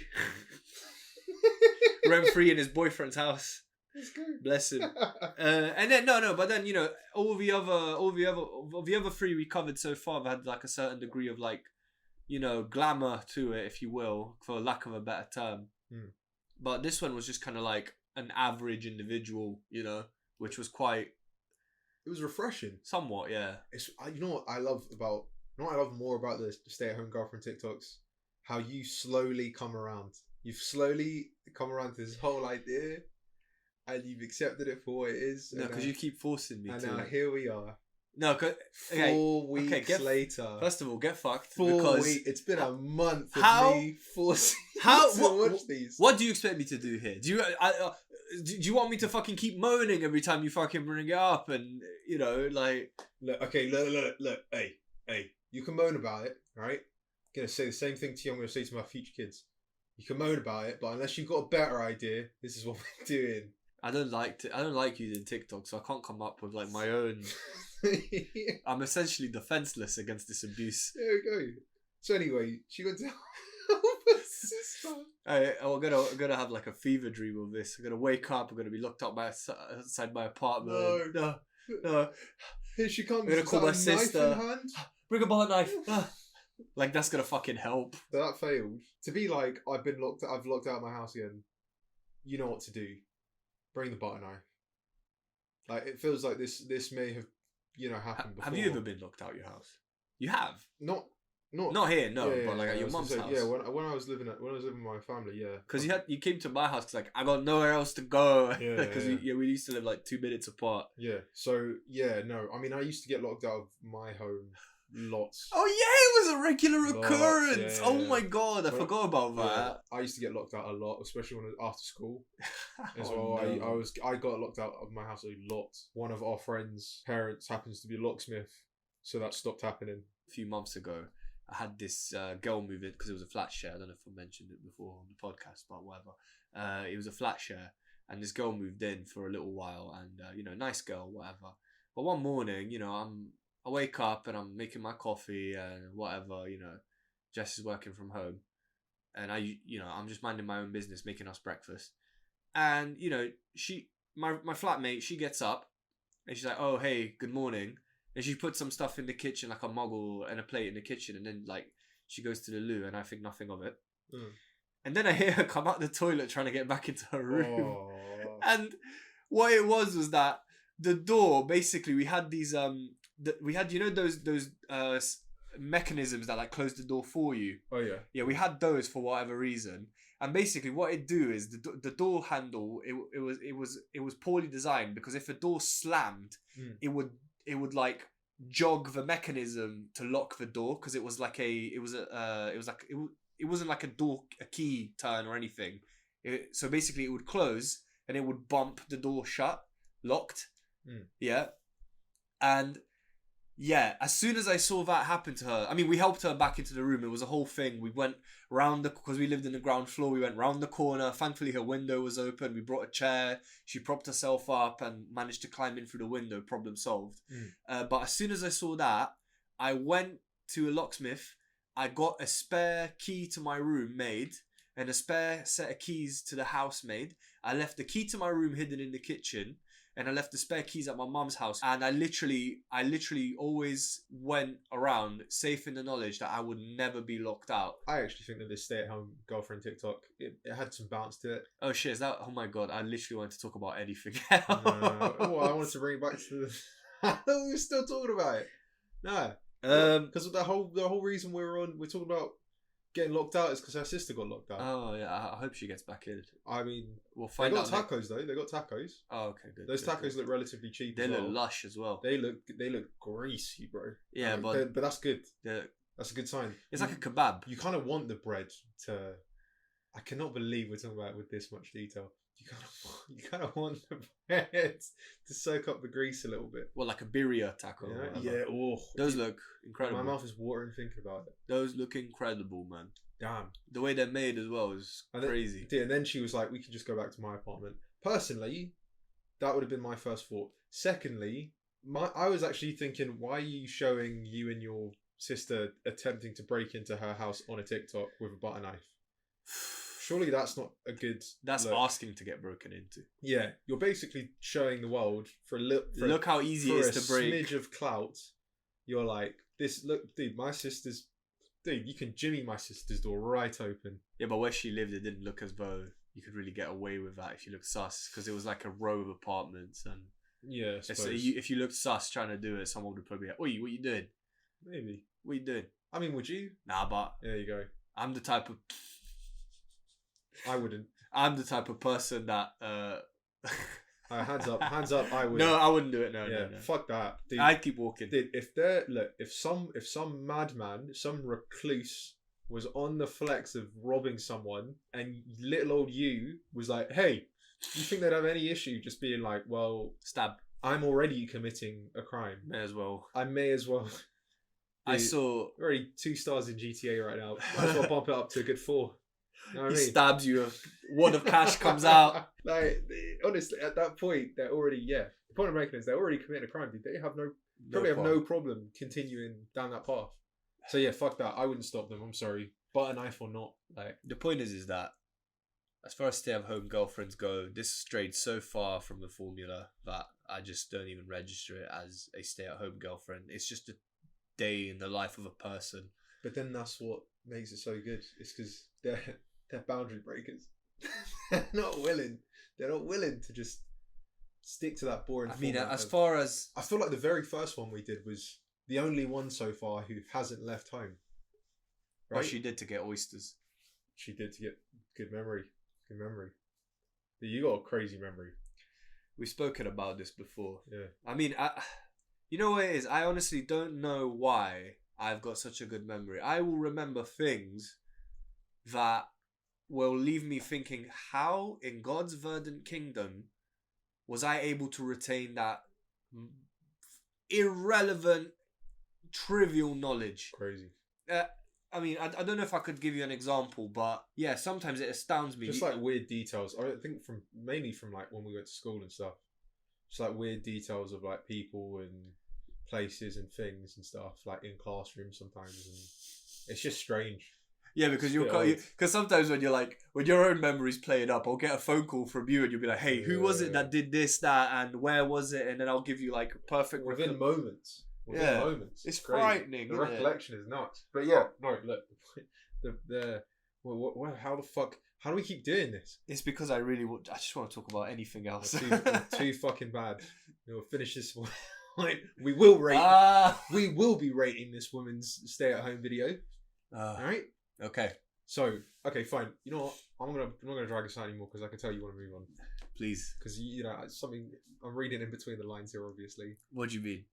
B: Rent free in his boyfriend's house. Bless him. And then but then all the other three we covered so far have had like a certain degree of like glamour to it, if you will, for lack of a better term. But this one was just kind of like an average individual, which was quite.
A: It was refreshing.
B: Somewhat, yeah.
A: It's what I love more about the stay-at-home girlfriend TikToks, how you slowly come around. You've slowly come around to this whole idea, and you've accepted it for what it is.
B: No, because you keep forcing me to.
A: And now here we are.
B: No, cause
A: 4 weeks later.
B: First of all, get fucked.
A: 4 weeks. It's been a month of me forcing you to watch these.
B: What do you expect me to do here? Do you want me to fucking keep moaning every time you fucking bring it up? And like,
A: look. Hey, you can moan about it, right? I'm gonna say the same thing to you. I'm gonna say to my future kids. You can moan about it, but unless you've got a better idea, this is what we're doing.
B: I don't like using TikTok, so I can't come up with like my own. I'm essentially defenseless against this abuse.
A: There we go. So anyway, she went to help her sister.
B: I'm gonna have like a fever dream of this. I'm gonna wake up. I'm gonna be locked up outside my apartment. No.
A: Here she comes.
B: I'm gonna call my sister.
A: Knife in hand.
B: Bring a bar knife. Like that's gonna fucking help.
A: So that failed. To be like, I've locked out of my house again. You know what to do. Bring the butter knife. Like it feels like this may have happened before.
B: Have you ever been locked out of your house? You have.
A: Not
B: here, no. Yeah, but like at your mum's house.
A: Yeah, when I was living with my family, yeah.
B: Because you came to my house because like I got nowhere else to go.
A: Yeah.
B: Because we used to live like 2 minutes apart.
A: Yeah. So yeah, no. I mean, I used to get locked out of my home lots.
B: Oh yeah, it was a regular occurrence.
A: Yeah.
B: Oh my god, I forgot about that.
A: Yeah, I used to get locked out a lot, especially when after school. As well, no. I got locked out of my house a lot. One of our friends' parents happens to be a locksmith, so that stopped happening.
B: A few months ago, I had this girl move in because it was a flat share. I don't know if I mentioned it before on the podcast, but whatever. It was a flat share, and this girl moved in for a little while, and nice girl, whatever. But one morning, I wake up and I'm making my coffee and whatever, Jess is working from home, and I'm just minding my own business, making us breakfast, and my flatmate, she gets up and she's like, oh hey, good morning. And she puts some stuff in the kitchen, like a mug and a plate in the kitchen, and then like she goes to the loo, and I think nothing of it. And then I hear her come out the toilet trying to get back into her room.
A: Oh.
B: And what it was that the door, basically, we had these we had those mechanisms that like close the door for you.
A: Oh yeah.
B: Yeah, we had those for whatever reason. And basically, what it do is the door handle. It was poorly designed because if a door slammed, it would like jog the mechanism to lock the door because it wasn't like a key turn or anything. So basically, it would close and it would bump the door shut, locked. Yeah, and. Yeah, as soon as I saw that happen to her, I mean, we helped her back into the room. It was a whole thing. We went round because we lived in the ground floor. We went round the corner. Thankfully, her window was open. We brought a chair. She propped herself up and managed to climb in through the window. Problem solved. But as soon as I saw that, I went to a locksmith. I got a spare key to my room made, and a spare set of keys to the housemaid. I left the key to my room hidden in the kitchen, and I left the spare keys at my mum's house. And I literally always went around safe in the knowledge that I would never be locked out.
A: I actually think that this stay-at-home girlfriend TikTok, it had some bounce to it.
B: Oh shit, is that? Oh my god, I literally wanted to talk about anything
A: I wanted to bring it back to the... we were still talking about it. No. Because the whole reason we're talking about getting locked out is because her sister got locked out.
B: Oh yeah, I hope she gets back in.
A: I mean,
B: we'll find out.
A: They got tacos though. They got tacos.
B: Oh okay, good.
A: Those
B: good,
A: tacos
B: good.
A: look relatively cheap.
B: They look lush as well.
A: They look greasy, bro.
B: Yeah,
A: but that's good. That's a good sign.
B: It's like a kebab.
A: You kind of want the bread to. I cannot believe we're talking about it with this much detail. You kind of want the bread to soak up the grease a little bit.
B: Well, like a birria taco.
A: Yeah. Oh,
B: those look incredible.
A: My mouth is watering thinking about it.
B: Those look incredible, man.
A: Damn.
B: The way they're made as well is crazy.
A: And then she was like, "We can just go back to my apartment." Personally, that would have been my first thought. Secondly, I was actually thinking, why are you showing you and your sister attempting to break into her house on a TikTok with a butter knife? Surely that's not a good...
B: That's asking to get broken into.
A: Yeah, you're basically showing the world for a little...
B: Look how easy it is to break.
A: For a smidge of clout, you're like, dude, my sister's... Dude, you can jimmy my sister's door right open.
B: Yeah, but where she lived, it didn't look as though you could really get away with that if you looked sus, because it was like a row of apartments, and...
A: Yeah, I suppose.
B: So if you looked sus trying to do it, someone would probably be like, "Oi, what you doing?"
A: Maybe.
B: What you doing?
A: I mean, would you?
B: Nah, but...
A: There you go.
B: I'm the type of...
A: I wouldn't.
B: I'm the type of person that...
A: hands up, I would.
B: No, I wouldn't do it, no.
A: Fuck that. Dude,
B: I'd keep walking.
A: Dude, if some madman, some recluse was on the flex of robbing someone, and little old you was like, "Hey, you think they'd have any issue just being like, well,
B: stab?
A: I'm already committing a crime.
B: May as well.
A: I may as well." Dude,
B: I saw...
A: Already 2 stars in GTA right now. Might as well bump it up to a good 4. You know what I mean?
B: Stabs you, a wad of cash comes out.
A: Like, honestly, at that point, they're already, the point I'm making is they're already committing a crime, dude. They have no problem continuing down that path. So yeah, fuck that. I wouldn't stop them. I'm sorry. Butter knife or not. Like,
B: the point is that as far as stay-at-home girlfriends go, this strayed so far from the formula that I just don't even register it as a stay-at-home girlfriend. It's just a day in the life of a person.
A: But then that's what makes it so good. It's because they're boundary breakers. They're not willing to just stick to that boring.
B: I mean, I
A: feel like the very first one we did was the only one so far who hasn't left home.
B: Right? Well, she did to get oysters.
A: She did to get good memory. You got a crazy memory.
B: We've spoken about this before.
A: Yeah.
B: I mean, you know what it is? I honestly don't know why I've got such a good memory. I will remember things that will leave me thinking, how in God's verdant kingdom was I able to retain that irrelevant, trivial knowledge?
A: Crazy.
B: I mean, I don't know if I could give you an example, but yeah, sometimes it astounds me.
A: Just like weird details. I think mainly from like when we went to school and stuff. Just like weird details of like people and places and things and stuff, like in classrooms sometimes, and it's just strange.
B: Yeah, because because sometimes when your own memories play it up, I'll get a phone call from you and you'll be like, "Hey, who was it that did this, that, and where was it?" And then I'll give you like perfect
A: within moments. Moments.
B: It's
A: crazy.
B: frightening.
A: The recollection is nuts. But yeah, no, look, how the fuck? How do we keep doing this?
B: It's because I just want to talk about anything else.
A: Too fucking bad. We'll finish this one. We will rate. We will be rating this woman's stay-at-home video. All right.
B: Okay.
A: So, okay, fine. You know what? I'm not gonna drag us out anymore because I can tell you want to move on.
B: Please.
A: Because it's something I'm reading in between the lines here. Obviously.
B: What do you mean?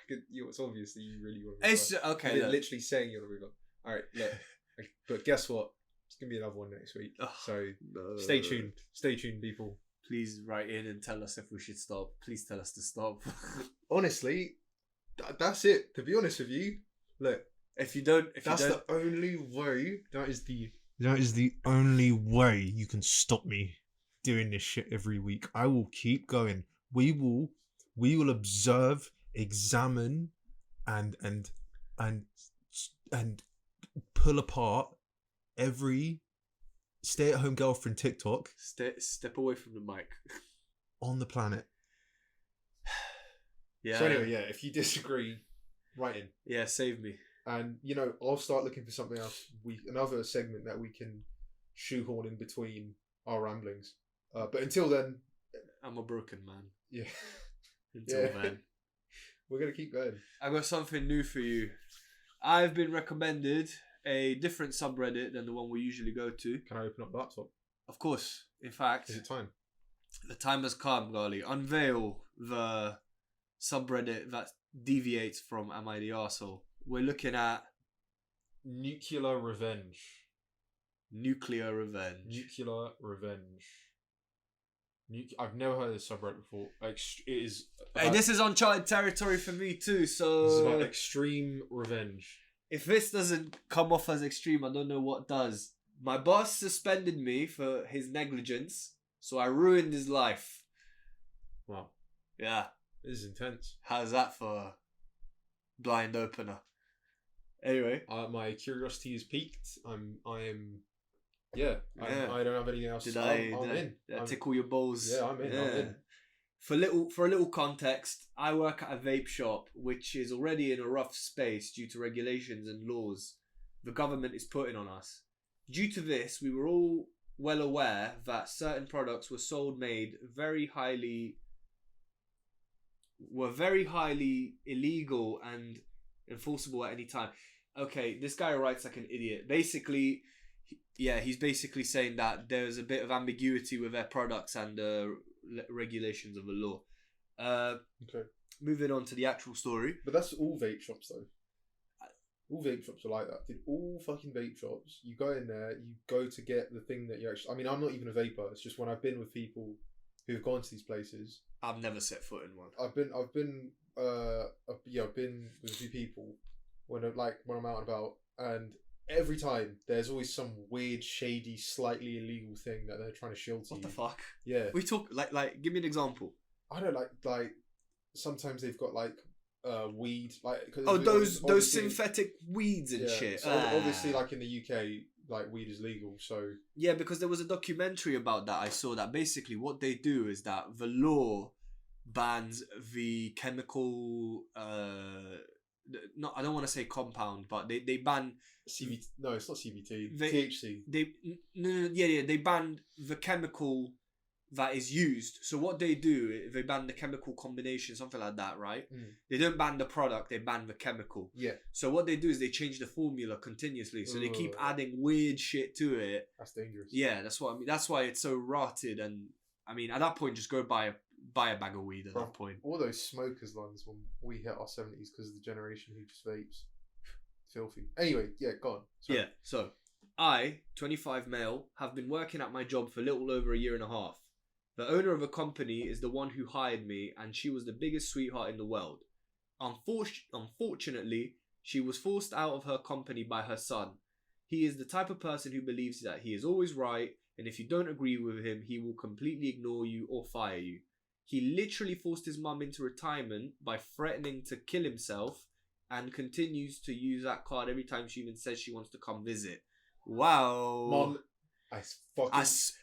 A: It's obvious that you really want to move on.
B: Okay.
A: You're literally saying you want to move on. All right. Look. But guess what? It's gonna be another one next week. So stay tuned. Stay tuned, people.
B: Please write in and tell us if we should stop. Please tell us to stop.
A: Honestly, that's it. To be honest with you, look.
B: The
A: only way. That is the only way you can stop me doing this shit every week. I will keep going. We will observe, examine, and pull apart every stay-at-home girlfriend TikTok
B: Step away from the mic.
A: on the planet.
B: Yeah.
A: So anyway, yeah, if you disagree, write in.
B: Yeah, save me.
A: And, I'll start looking for something else. Another segment that we can shoehorn in between our ramblings. But until then...
B: I'm a broken man.
A: Yeah.
B: Until then.
A: We're going to keep going.
B: I got something new for you. I've been recommended a different subreddit than the one we usually go to.
A: Can I open up the laptop?
B: Of course. In fact...
A: Is it time?
B: The time has come, Gali. Unveil the subreddit that deviates from Am I the Arsehole? We're looking at
A: Nuclear Revenge.
B: Nuclear Revenge.
A: Nuclear Revenge. I've never heard of this subreddit before. It is.
B: Hey, this is uncharted territory for me too. So
A: this is about extreme revenge.
B: If this doesn't come off as extreme, I don't know what does. My boss suspended me for his negligence, so I ruined his life.
A: Wow.
B: Yeah.
A: This is intense.
B: How's that for a blind opener? Anyway,
A: my curiosity is piqued. I am. Yeah. I don't have anything else.
B: Did
A: I'm in.
B: Did I tickle your balls?
A: Yeah, I'm in. Yeah. I'm in.
B: For a little context, I work at a vape shop which is already in a rough space due to regulations and laws the government is putting on us. Due to this, we were all well aware that certain products were made very highly illegal and enforceable at any time. Okay, this guy writes like an idiot. Basically, he's basically saying that there's a bit of ambiguity with their products and regulations of the law.
A: Okay.
B: Moving on to the actual story.
A: But that's all vape shops, though. All vape shops are like that. Dude, all fucking vape shops. You go in there, you go to get the thing that you actually... I mean, I'm not even a vapor. It's just when I've been with people who've gone to these places.
B: I've never set foot in one.
A: I've been with a few people when I'm out and about, and every time there's always some weird, shady, slightly illegal thing that they're trying to shield to
B: What
A: you.
B: the fuck?
A: Yeah.
B: We talk like give me an example.
A: I don't like sometimes they've got weed
B: Those synthetic weeds and shit.
A: So obviously, in the UK, weed is legal. So
B: yeah, because there was a documentary about that. I saw that basically what they do is that the law bans the chemical. I don't want to say compound, but they ban
A: CBT. No, it's not CBT. THC.
B: They banned the chemical that is used. So what they do, they ban the chemical combination, something like that, right? They don't ban the product, they ban the chemical.
A: Yeah.
B: So what they do is they change the formula continuously. So they keep adding weird shit to it.
A: That's dangerous.
B: Yeah, that's what I mean. That's why it's so rotted. And I mean, at that point, just go buy a bag of weed at that point.
A: All those smokers lines when we hit our 70s because of the generation who just vapes. Filthy. Anyway, yeah, go on. Sorry.
B: Yeah, so I, 25 male, have been working at my job for a little over a year and a half. The owner of a company is the one who hired me, and she was the biggest sweetheart in the world. Unfortunately, she was forced out of her company by her son. He is the type of person who believes that he is always right, and if you don't agree with him, he will completely ignore you or fire you. He literally forced his mum into retirement by threatening to kill himself, and continues to use that card every time she even says she wants to come visit. Wow.
A: Mum,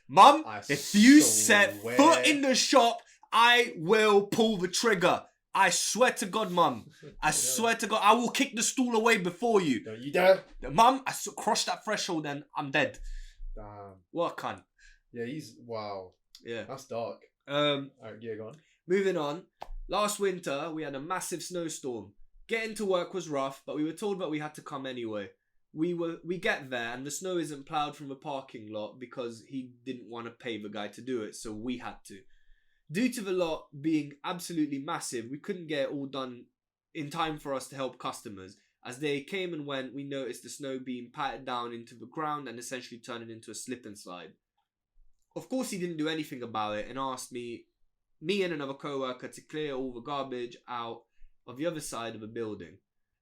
B: Mum, if you set foot in the shop, I will pull the trigger. I swear to God, Mum. I swear to God, I will kick the stool away before you.
A: Don't you dare.
B: Mum, cross that threshold and I'm dead.
A: Damn.
B: What a cunt.
A: Yeah, wow.
B: Yeah.
A: That's dark.
B: Alright,
A: yeah, go on.
B: Moving on. Last winter, we had a massive snowstorm. Getting to work was rough, but we were told that we had to come anyway. We get there and the snow isn't ploughed from the parking lot because he didn't want to pay the guy to do it, so we had to. Due to the lot being absolutely massive, we couldn't get it all done in time for us to help customers. As they came and went, we noticed the snow being patted down into the ground and essentially turning into a slip and slide. Of course, he didn't do anything about it and asked me and another co-worker to clear all the garbage out of the other side of the building.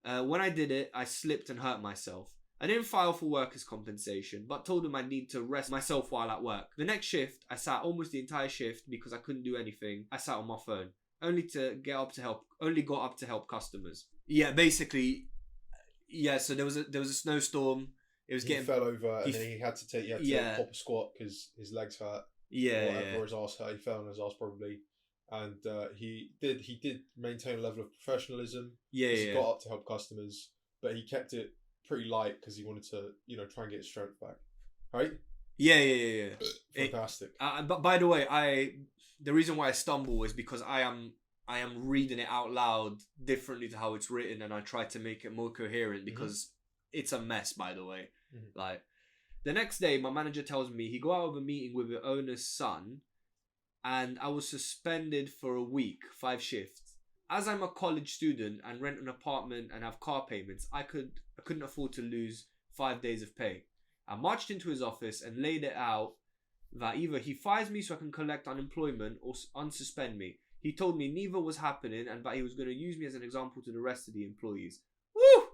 B: When I did it, I slipped and hurt myself. I didn't file for workers' compensation, but told him I need to rest myself while at work. The next shift, I sat almost the entire shift because I couldn't do anything. I sat on my phone, only got up to help customers. Yeah, basically, yeah. So there was a snowstorm. It was
A: he
B: getting
A: fell over and then he had to pop a squat because his legs hurt. Or his ass hurt. He fell on his ass probably, and he did maintain a level of professionalism. He got up to help customers, but he kept it pretty light because he wanted to try and get his strength back. Right?
B: Yeah.
A: Fantastic.
B: But by the way, the reason why I stumble is because I am reading it out loud differently to how it's written, and I try to make it more coherent because it's a mess, by the way. Like, the next day, my manager tells me he got out of a meeting with the owner's son, and I was suspended for a week, 5 shifts. As I'm a college student and rent an apartment and have car payments, I couldn't afford to lose 5 days of pay. I marched into his office and laid it out that either he fires me so I can collect unemployment or unsuspend me. He told me neither was happening and that he was going to use me as an example to the rest of the employees. Woo!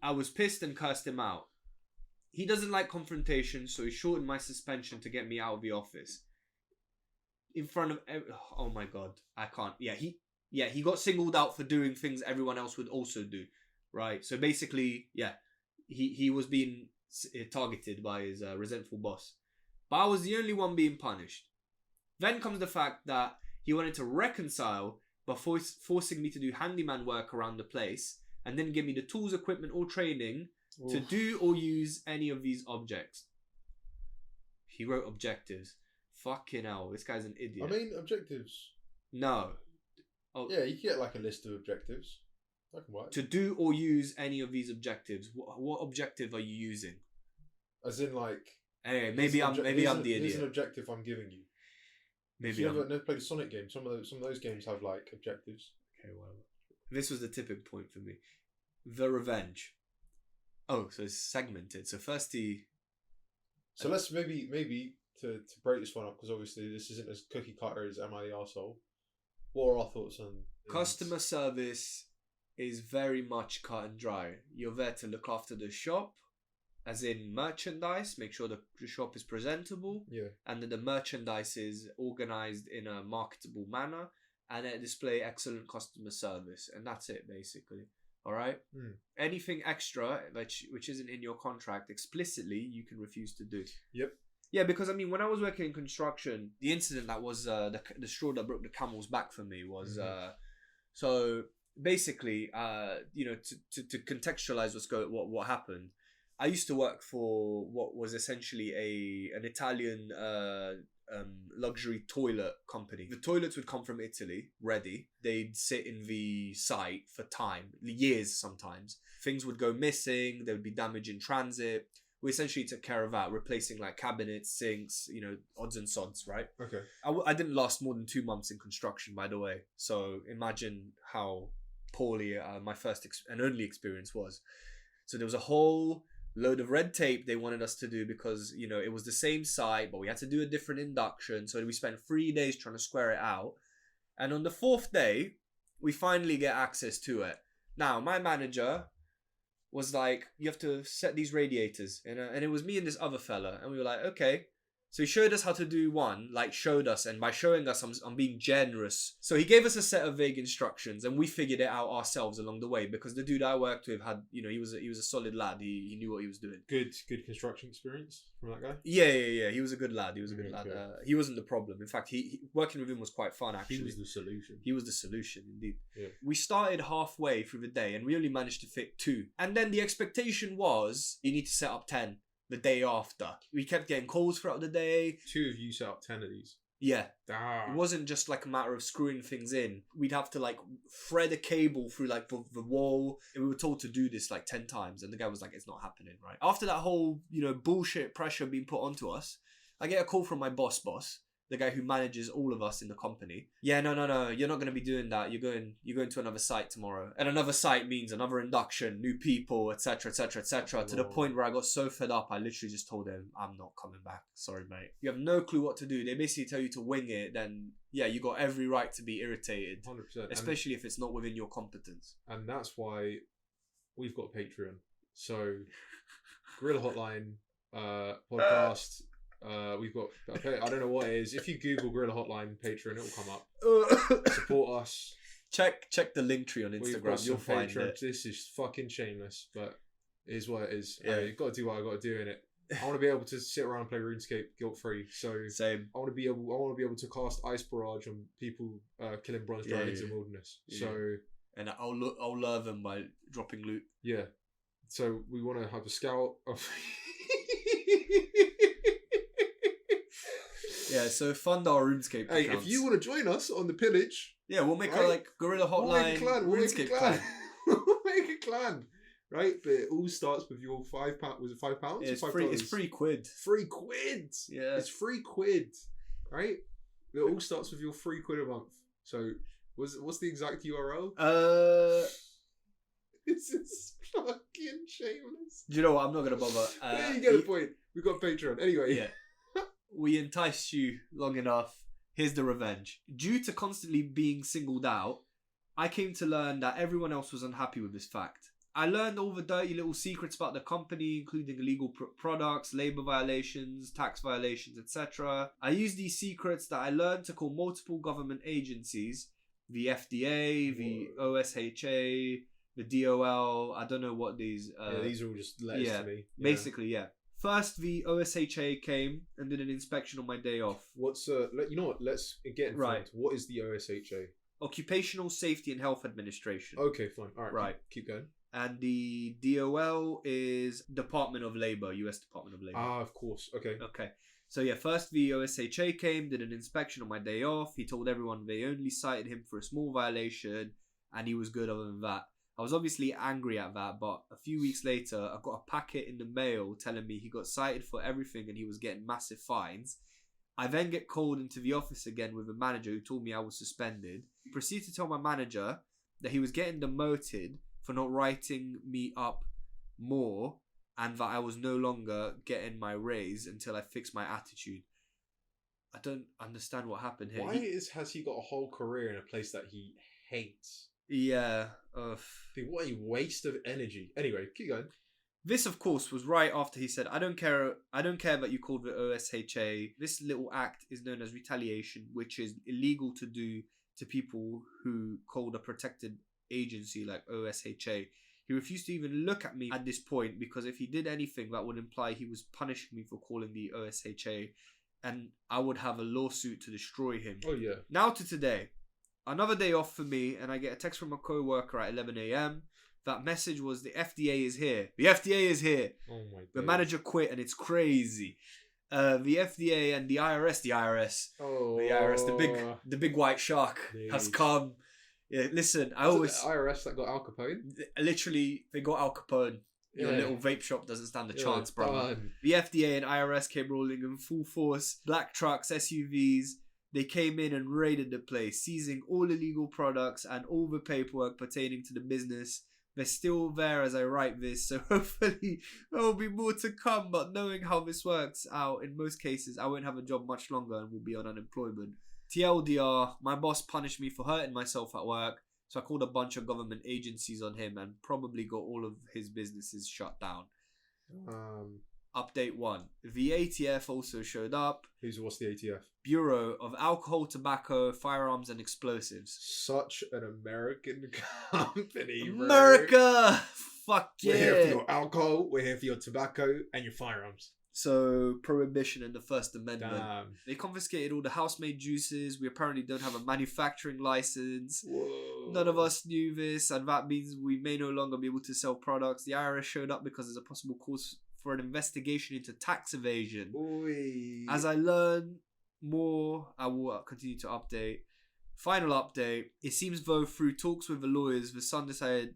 B: I was pissed and cursed him out. He doesn't like confrontation, so he shortened my suspension to get me out of the office. In front of oh my god, I can't. He got singled out for doing things everyone else would also do, right? So basically, he was being targeted by his resentful boss. But I was the only one being punished. Then comes the fact that he wanted to reconcile by forcing me to do handyman work around the place and then give me the tools, equipment, or training to do or use any of these objects. He wrote objectives. Fucking hell, this guy's an idiot.
A: I mean, objectives.
B: No.
A: Oh. Yeah, you get like a list of objectives. That can work.
B: To do or use any of these objectives. What objective are you using?
A: As in, like.
B: Anyway, maybe I'm the idiot.
A: Here's an objective I'm giving you. Maybe you've never played a Sonic game. Some of those games have like objectives.
B: Okay, well, this was the tipping point for me. The revenge. Oh, so it's segmented. So first
A: So let's maybe to break this one up, because obviously this isn't as cookie cutter as Am I the Arsehole. What are our thoughts on
B: customer service? Is very much cut and dry. You're there to look after the shop, as in merchandise, make sure the shop is presentable, and that the merchandise is organized in a marketable manner, and display excellent customer service, and that's it basically. All right. Anything extra which isn't in your contract explicitly, you can refuse to do.
A: Yep.
B: Yeah, because I mean, when I was working in construction, the incident that was the straw that broke the camel's back for me was so basically, to contextualize what happened. I used to work for what was essentially an Italian luxury toilet company. The toilets would come from Italy, ready. They'd sit in the site for years sometimes. Things would go missing. There would be damage in transit. We essentially took care of that, replacing like cabinets, sinks, odds and sods, right?
A: Okay.
B: I didn't last more than 2 months in construction, by the way. So imagine how poorly my first and only experience was. So there was a whole load of red tape they wanted us to do because it was the same site, but we had to do a different induction. So we spent 3 days trying to square it out, and on the 4th day we finally get access to it. Now my manager was like, you have to set these radiators, and it was me and this other fella, and we were like, okay. So he showed us how to do one, and by showing us, I'm being generous. So he gave us a set of vague instructions, and we figured it out ourselves along the way, because the dude I worked with had, he was a solid lad. He knew what he was doing.
A: Good construction experience from that guy?
B: Yeah. He was a good lad. He wasn't the problem. In fact, he working with him was quite fun, actually.
A: He was the solution.
B: He was the solution, indeed.
A: Yeah.
B: We started halfway through the day, and we only managed to fit 2. And then the expectation was, you need to set up 10. The day after, we kept getting calls throughout the day.
A: 2 of you set up 10 of these.
B: Yeah.
A: Damn.
B: It wasn't just like a matter of screwing things in. We'd have to like thread a cable through like the wall. And we were told to do this like 10 times, and the guy was like, it's not happening, right? After that whole bullshit pressure being put onto us, I get a call from my boss, the guy who manages all of us in the company. Yeah, no, you're not going to be doing that. You're going to another site tomorrow. And another site means another induction, new people, etc., to the point where I got so fed up, I literally just told him, I'm not coming back. Sorry, mate. You have no clue what to do. They basically tell you to wing it, then yeah, you got every right to be irritated.
A: 100%.
B: Especially if it's not within your competence.
A: And that's why we've got Patreon. So, Gorilla Hotline podcast... we've got, I don't know what it is. If you Google Gorilla Hotline Patreon, it'll come up. Support us.
B: Check the link tree on Instagram. You'll find it.
A: This is fucking shameless, but It is what it is.
B: Yeah.
A: You've got to do what I got to do in it. I want to be able to sit around and play RuneScape guilt free. So
B: Same.
A: I want to be able to cast Ice Barrage on people killing bronze dragons in wilderness.
B: Yeah.
A: So
B: And I'll lure them by dropping loot.
A: yeah. So we want to have a scout of.
B: Yeah, so fund our RuneScape
A: Hey,
B: accounts.
A: if you want to join us on the pillage,
B: Yeah, we'll make a
A: Right?
B: like guerrilla
A: we'll
B: hotline
A: make a clan. We'll make a
B: RuneScape
A: clan.
B: clan.
A: We'll make a clan, right? But it all starts with your £5. Was it £5?
B: Yeah, it's
A: or $5?
B: free. It's £3.
A: £3.
B: Yeah.
A: It's £3, right? It all starts with your £3 a month. So, what's the exact URL? It's just fucking shameless.
B: Do you know what? I'm not gonna bother.
A: There you get the point. We've got Patreon. Anyway.
B: Yeah. We enticed you long enough. Here's the revenge. Due to constantly being singled out, I came to learn that everyone else was unhappy with this fact. I learned all the dirty little secrets about the company, including illegal products, labor violations, tax violations, etc. I used these secrets that I learned to call multiple government agencies, the FDA, the OSHA, the DOL. I don't know what these...
A: these are all just letters to me. Yeah.
B: Basically, yeah. First, the OSHA came and did an inspection on my day off.
A: What's you know what? Let's get informed.
B: Right.
A: What is the OSHA?
B: Occupational Safety and Health Administration.
A: Okay, fine. All right.
B: Right.
A: Keep going.
B: And the DOL is Department of Labor, US Department of Labor.
A: Ah, of course. Okay.
B: Okay. So yeah, first the OSHA came, did an inspection on my day off. He told everyone they only cited him for a small violation and he was good other than that. I was obviously angry at that, but a few weeks later, I got a packet in the mail telling me he got cited for everything and he was getting massive fines. I then get called into the office again with a manager who told me I was suspended. He proceeded to tell my manager that he was getting demoted for not writing me up more and that I was no longer getting my raise until I fixed my attitude. I don't understand what happened here.
A: Why has he got a whole career in a place that he hates?
B: Yeah.
A: Dude, what a waste of energy. Anyway, keep going.
B: This, of course, was right after he said, I don't care that you called the OSHA. This little act is known as retaliation, which is illegal to do to people who called a protected agency like OSHA. He refused to even look at me at this point because if he did anything, that would imply he was punishing me for calling the OSHA and I would have a lawsuit to destroy him.
A: Oh, yeah.
B: Now to today. Another day off for me, and I get a text from a co-worker at 11 a.m. That message was, the FDA is here. The FDA is here.
A: Oh, my God.
B: The manager quit, and it's crazy. The FDA and the IRS,
A: Oh.
B: the IRS, the big white shark has come. Yeah, listen, I always...
A: The IRS that got Al Capone?
B: Literally, they got Al Capone. Your little vape shop doesn't stand a chance, brother.
A: Done.
B: The FDA and IRS came rolling in full force. Black trucks, SUVs. They came in and raided the place, seizing all illegal products and all the paperwork pertaining to the business. They're still there as I write this, so hopefully there will be more to come. But knowing how this works out, in most cases, I won't have a job much longer and will be on unemployment. TLDR, my boss punished me for hurting myself at work, so I called a bunch of government agencies on him and probably got all of his businesses shut down. Update 1. The ATF also showed up.
A: What's the ATF?
B: Bureau of Alcohol, Tobacco, Firearms and Explosives.
A: Such an American company, bro.
B: America! Fuck yeah!
A: We're here for your alcohol, we're here for your tobacco, and your firearms.
B: So, Prohibition and the First Amendment.
A: Damn.
B: They confiscated all the house-made juices. We apparently don't have a manufacturing license.
A: Whoa.
B: None of us knew this, and that means we may no longer be able to sell products. The IRS showed up because there's a possible cause for an investigation into tax evasion.
A: Oy.
B: As I learn more, I will continue to update. Final update. It seems though through talks with the lawyers, the son decided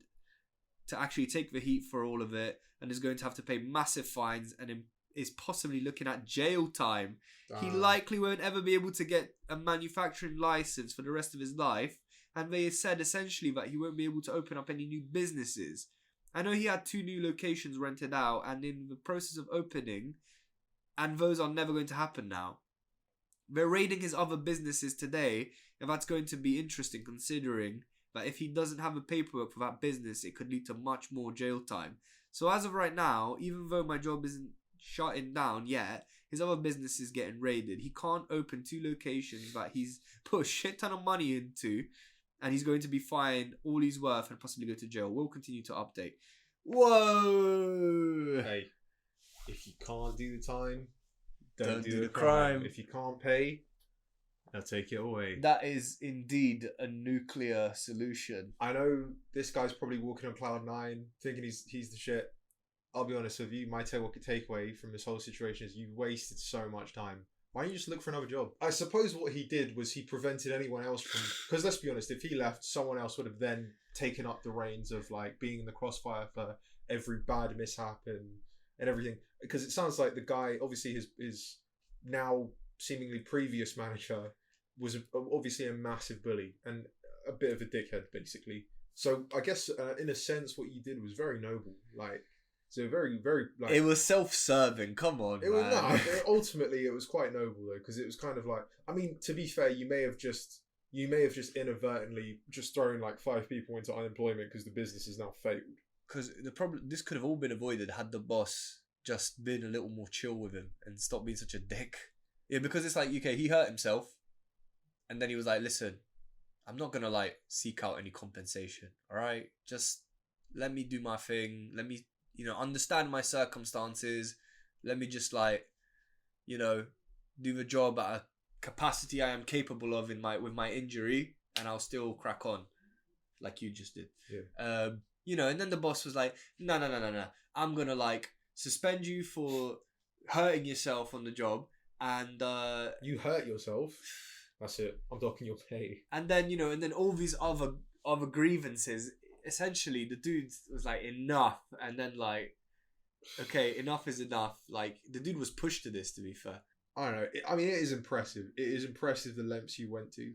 B: to actually take the heat for all of it and is going to have to pay massive fines and is possibly looking at jail time. He likely won't ever be able to get a manufacturing license for the rest of his life, and they said essentially that he won't be able to open up any new businesses. I know he had 2 new locations rented out and in the process of opening, and those are never going to happen now. They're raiding his other businesses today, and that's going to be interesting considering that if he doesn't have the paperwork for that business, it could lead to much more jail time. So as of right now, even though my job isn't shutting down yet, his other business is getting raided. He can't open 2 locations that he's put a shit ton of money into, and he's going to be fined all he's worth and possibly go to jail. We'll continue to update. Whoa!
A: Hey, if you can't do the time,
B: Don't
A: do
B: the
A: the crime.
B: crime.
A: If you can't pay, they'll take it away.
B: That is indeed a nuclear solution.
A: I know this guy's probably walking on cloud 9, thinking he's the shit. I'll be honest with you, my takeaway from this whole situation is you wasted so much time. Why don't you just look for another job? I suppose what he did was he prevented anyone else from... Because let's be honest, if he left, someone else would have then taken up the reins of like being in the crossfire for every bad mishap and everything. Because it sounds like the guy, obviously his now seemingly previous manager was obviously a massive bully and a bit of a dickhead, basically. So I guess in a sense what you did was very noble. Like... So very, very like
B: It was self-serving. Come on,
A: it
B: man.
A: was ultimately it was quite noble though, because it was kind of like, I mean, to be fair, you may have just inadvertently just thrown like 5 people into unemployment because the business is now failed.
B: Because the problem, this could have all been avoided had the boss just been a little more chill with him and stopped being such a dick. Yeah, because it's like, okay, he hurt himself, and then he was like, "Listen, I'm not gonna like seek out any compensation. All right, just let me do my thing. Let me." Understand my circumstances. Let me just do the job at a capacity I am capable of with my injury, and I'll still crack on, like you just did.
A: Yeah.
B: And then the boss was like, no. I'm gonna like suspend you for hurting yourself on the job, and
A: you hurt yourself. That's it. I'm docking your pay.
B: And then all these other grievances. Essentially, the dude was like, enough, and then like, okay, enough is enough. Like, the dude was pushed to this, to be fair.
A: I don't know. It is impressive. It is impressive the lengths you went to.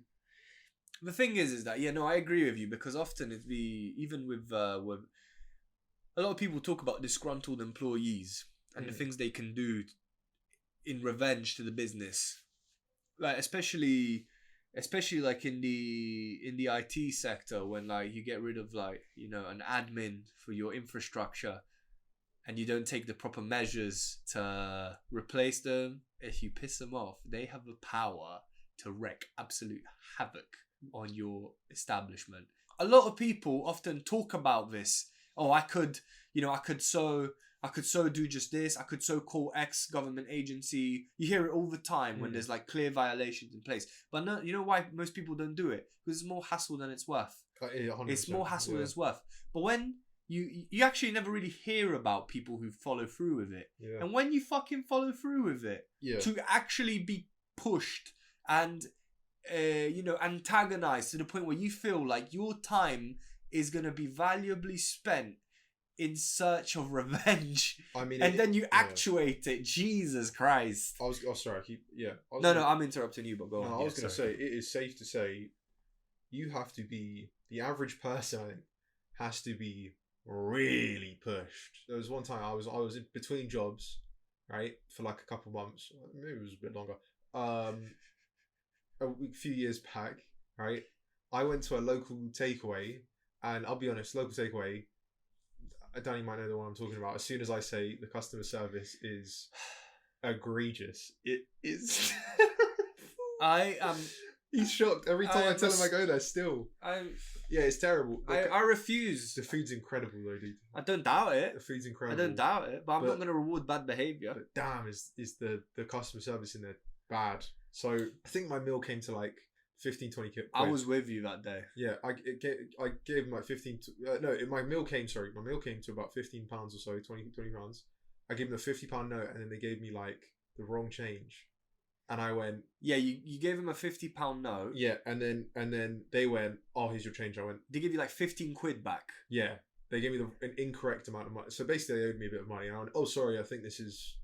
B: The thing is that, I agree with you, because often even with a lot of people talk about disgruntled employees and the things they can do in revenge to the business, like especially like in the IT sector, when like you get rid of like an admin for your infrastructure and you don't take the proper measures to replace them. If you piss them off, they have the power to wreak absolute havoc on your establishment. A lot of people often talk about this. Oh, I could so do just this. I could so call X government agency. You hear it all the time when there's like clear violations in place. But no, you know why most people don't do it? Because it's more hassle than it's worth. It's more hassle than it's worth. But when you actually never really hear about people who follow through with it.
A: Yeah.
B: And when you fucking follow through with it, to actually be pushed and antagonized to the point where you feel like your time is going to be valuably spent in search of revenge, and then you actuate it. Jesus Christ!
A: Sorry.
B: I'm interrupting you, but go on.
A: I was going to say, it is safe to say, you have to be the average person. I think has to be really pushed. There was one time I was in between jobs, right, for like a couple months, maybe it was a bit longer. A few years back, right, I went to a local takeaway, and I'll be honest, local takeaway. Danny might know the one I'm talking about. As soon as I say the customer service is egregious, it is.
B: I am.
A: He's shocked every time I tell him I go there. Still, it's terrible.
B: I refuse.
A: The food's incredible though, dude.
B: I don't doubt it.
A: The food's incredible.
B: I don't doubt it, but I'm not going to reward bad behaviour.
A: But damn, is the customer service in there bad? So I think my meal came to like 15-20 quid.
B: I was with you that day.
A: Yeah, I gave him like 15. My meal came to about £15 or so, 20 pounds. I gave him a £50 note, and then they gave me like the wrong change, and I went,
B: yeah, you gave him a £50 note.
A: Yeah, and then they went, oh, here's your change. I went,
B: they give you like 15 quid back.
A: Yeah, they gave me an incorrect amount of money. So basically, they owed me a bit of money. And I went, oh, sorry, I think this is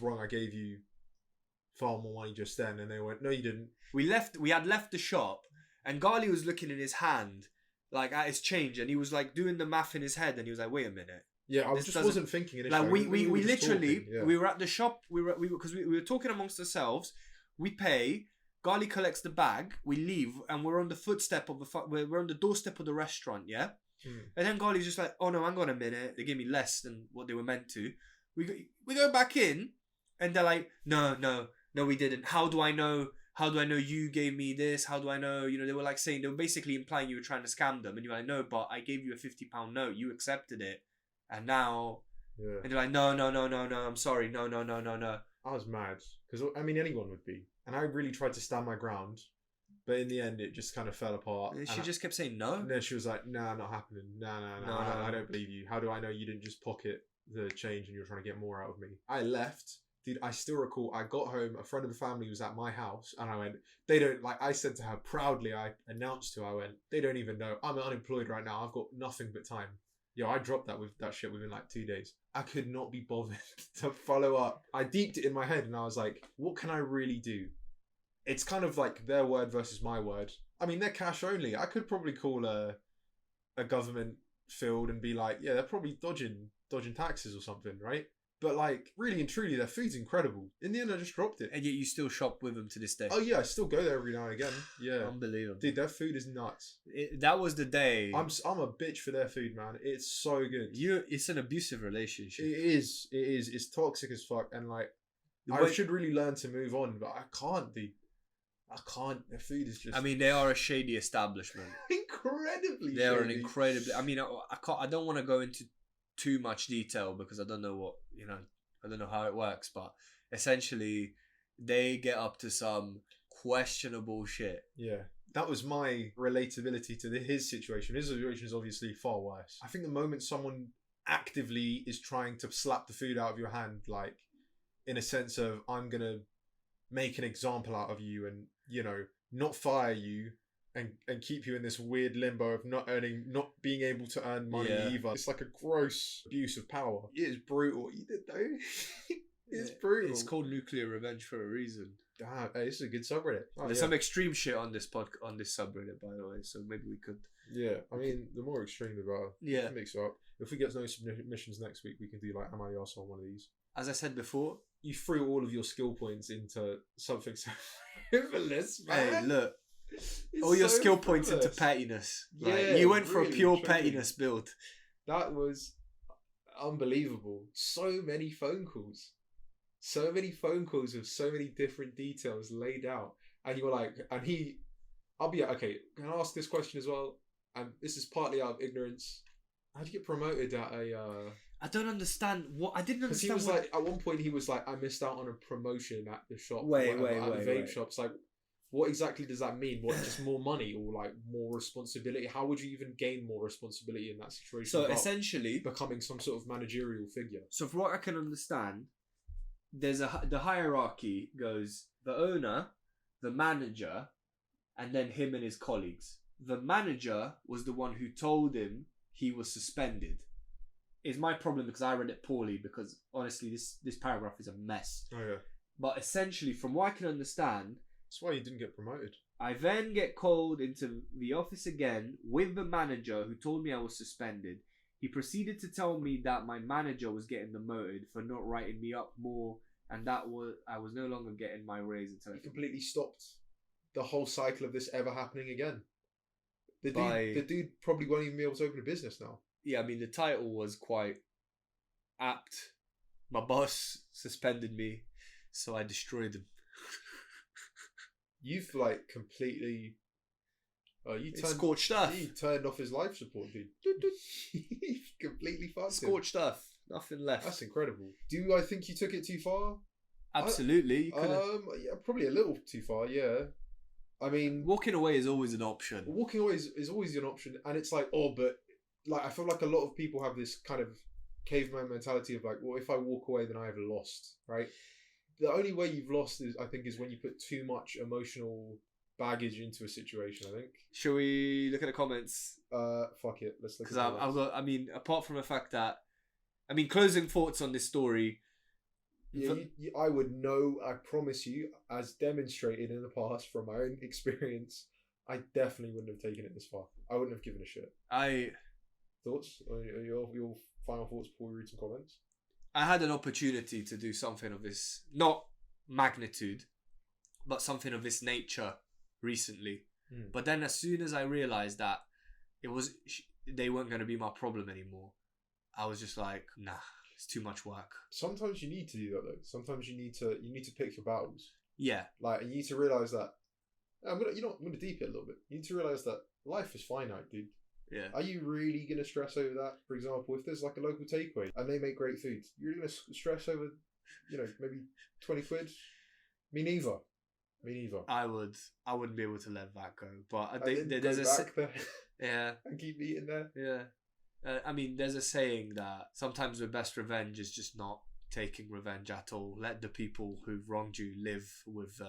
A: wrong. I gave you far more money just then. And they went, no, you didn't.
B: We had left the shop, and Gali was looking in his hand, like at his change, and he was like doing the math in his head, and he was like, wait a minute.
A: Yeah, I wasn't thinking initially.
B: Like we literally, we were at the shop, we were talking amongst ourselves, we pay, Gali collects the bag, we leave, and we're on the we're on the doorstep of the restaurant, yeah? And then Gali's just like, oh no, hang on a minute, they gave me less than what they were meant to. We go back in, and they're like, no, we didn't. How do I know you gave me this? How do I know? They were like saying, they were basically implying you were trying to scam them. And you were like, no, but I gave you a £50 note. You accepted it. And now,
A: Yeah.
B: and they're like, no, I'm sorry, no.
A: I was mad because I mean anyone would be, and I really tried to stand my ground, but in the end it just kind of fell apart.
B: And she just kept saying no.
A: And then she was like, "Nah, not happening. Nah,
B: No.
A: I don't believe you. How do I know you didn't just pocket the change and you're trying to get more out of me?" I left. Dude, I still recall I got home, a friend of the family was at my house, and I went, they don't, like, I said to her proudly, I announced to her, I went, they don't even know. I'm unemployed right now. I've got nothing but time. Yo, I dropped that shit within like 2 days. I could not be bothered to follow up. I deeped it in my head and I was like, what can I really do? It's kind of like their word versus my word. I mean, they're cash only. I could probably call a government field and be like, yeah, they're probably dodging taxes or something, right? But like, really and truly, their food's incredible. In the end, I just dropped it.
B: And yet you still shop with them to this day.
A: Oh yeah, I still go there every now and again. Yeah,
B: Unbelievable.
A: dude, their food is nuts.
B: That was the day.
A: I'm a bitch for their food, man. It's so good.
B: It's an abusive relationship.
A: It is. It's toxic as fuck, and like, I should really learn to move on, but I can't, dude. I can't. Their food is just.
B: I mean, they are a shady establishment.
A: Incredibly.
B: They are
A: shady.
B: an incredibly. I mean, I can't. I don't want to go into too much detail because I don't know what I don't know how it works, but essentially, they get up to some questionable shit.
A: Yeah. That was my relatability to his situation. His situation is obviously far worse. I think the moment someone actively is trying to slap the food out of your hand, like, in a sense of, I'm going to make an example out of you and, not fire you and keep you in this weird limbo of not being able to earn money either. It's like a gross abuse of power. It is brutal what you did, though. It's brutal.
B: It's called nuclear revenge for a reason.
A: Damn, hey, this is a good subreddit.
B: There's some extreme shit on this subreddit, by the way, so maybe we could.
A: Yeah, I mean, the more extreme, the better.
B: Yeah.
A: Mix it up. If we get no submissions next week, we can do like, am I the arsehole on one of these?
B: As I said before,
A: you threw all of your skill points into something so frivolous, man.
B: Hey, look.
A: It's
B: all your
A: so
B: skill points into
A: frivolous.
B: pettiness.
A: Yeah,
B: you went for a
A: really,
B: pure
A: truly.
B: pettiness build.
A: That was unbelievable. So many phone calls. So many phone calls with so many different details laid out. And you were like, I'll be like, okay, can I ask this question as well? And this is partly out of ignorance. How'd you get promoted at a...
B: I don't understand what... I didn't
A: Because he
B: understand
A: was like, at one point he was like, I missed out on a promotion at the shop.
B: Wait,
A: at the vape
B: wait.
A: shops. Like, what exactly does that mean? What, just more money or like more responsibility? How would you even gain more responsibility in that situation?
B: So
A: without
B: essentially...
A: becoming some sort of managerial figure.
B: So from what I can understand, there's the hierarchy goes the owner, the manager, and then him and his colleagues. The manager was the one who told him he was suspended. Is my problem because I read it poorly, because honestly this paragraph is a mess.
A: Oh yeah.
B: But essentially, from what I can understand,
A: That's why you didn't get promoted.
B: I then get called into the office again with the manager who told me I was suspended. He proceeded to tell me that my manager was getting demoted for not writing me up more, and I was no longer getting my raise until
A: You completely stopped the whole cycle of this ever happening again. The dude probably won't even be able to open a business now.
B: Yeah, I mean, the title was quite apt. My boss suspended me, so I destroyed him.
A: You've like completely...
B: It's scorched earth.
A: You turned off his life support, dude. You completely fucked him.
B: Scorched earth. Nothing left.
A: That's incredible. Do I think you took it too far?
B: Absolutely. You could've...
A: Yeah, probably a little too far, yeah. I mean...
B: Walking away is always an option.
A: Walking away is always an option, and it's like, but... Like, I feel like a lot of people have this kind of caveman mentality of like, well, if I walk away, then I have lost, right? The only way you've lost is when you put too much emotional baggage into a situation, I think.
B: Shall we look at the comments?
A: Fuck it. Let's look at
B: Because
A: the comments.
B: I've got, I mean, apart from the fact that, I mean, closing thoughts on this story.
A: Yeah, I would know, I promise you, as demonstrated in the past from my own experience, I definitely wouldn't have taken it this far. I wouldn't have given a shit. Thoughts? Your final thoughts before we read some comments?
B: I had an opportunity to do something of this, not magnitude, but something of this nature recently. But then as soon as I realised that they weren't going to be my problem anymore, I was just like, nah, it's too much work.
A: Sometimes you need to do that though. Sometimes you need to pick your battles.
B: Yeah.
A: Like, you need to realise that, I'm gonna deep it a little bit. You need to realise that life is finite, dude.
B: Yeah.
A: Are you really going to stress over that? For example, if there's like a local takeaway and they make great food, you're going to stress over, maybe 20 quid? Me neither.
B: I wouldn't be able to let that go. But
A: And then
B: there's
A: go
B: a
A: back there
B: yeah.
A: and keep eating there.
B: Yeah. I mean, there's a saying that sometimes the best revenge is just not taking revenge at all. Let the people who've wronged you live with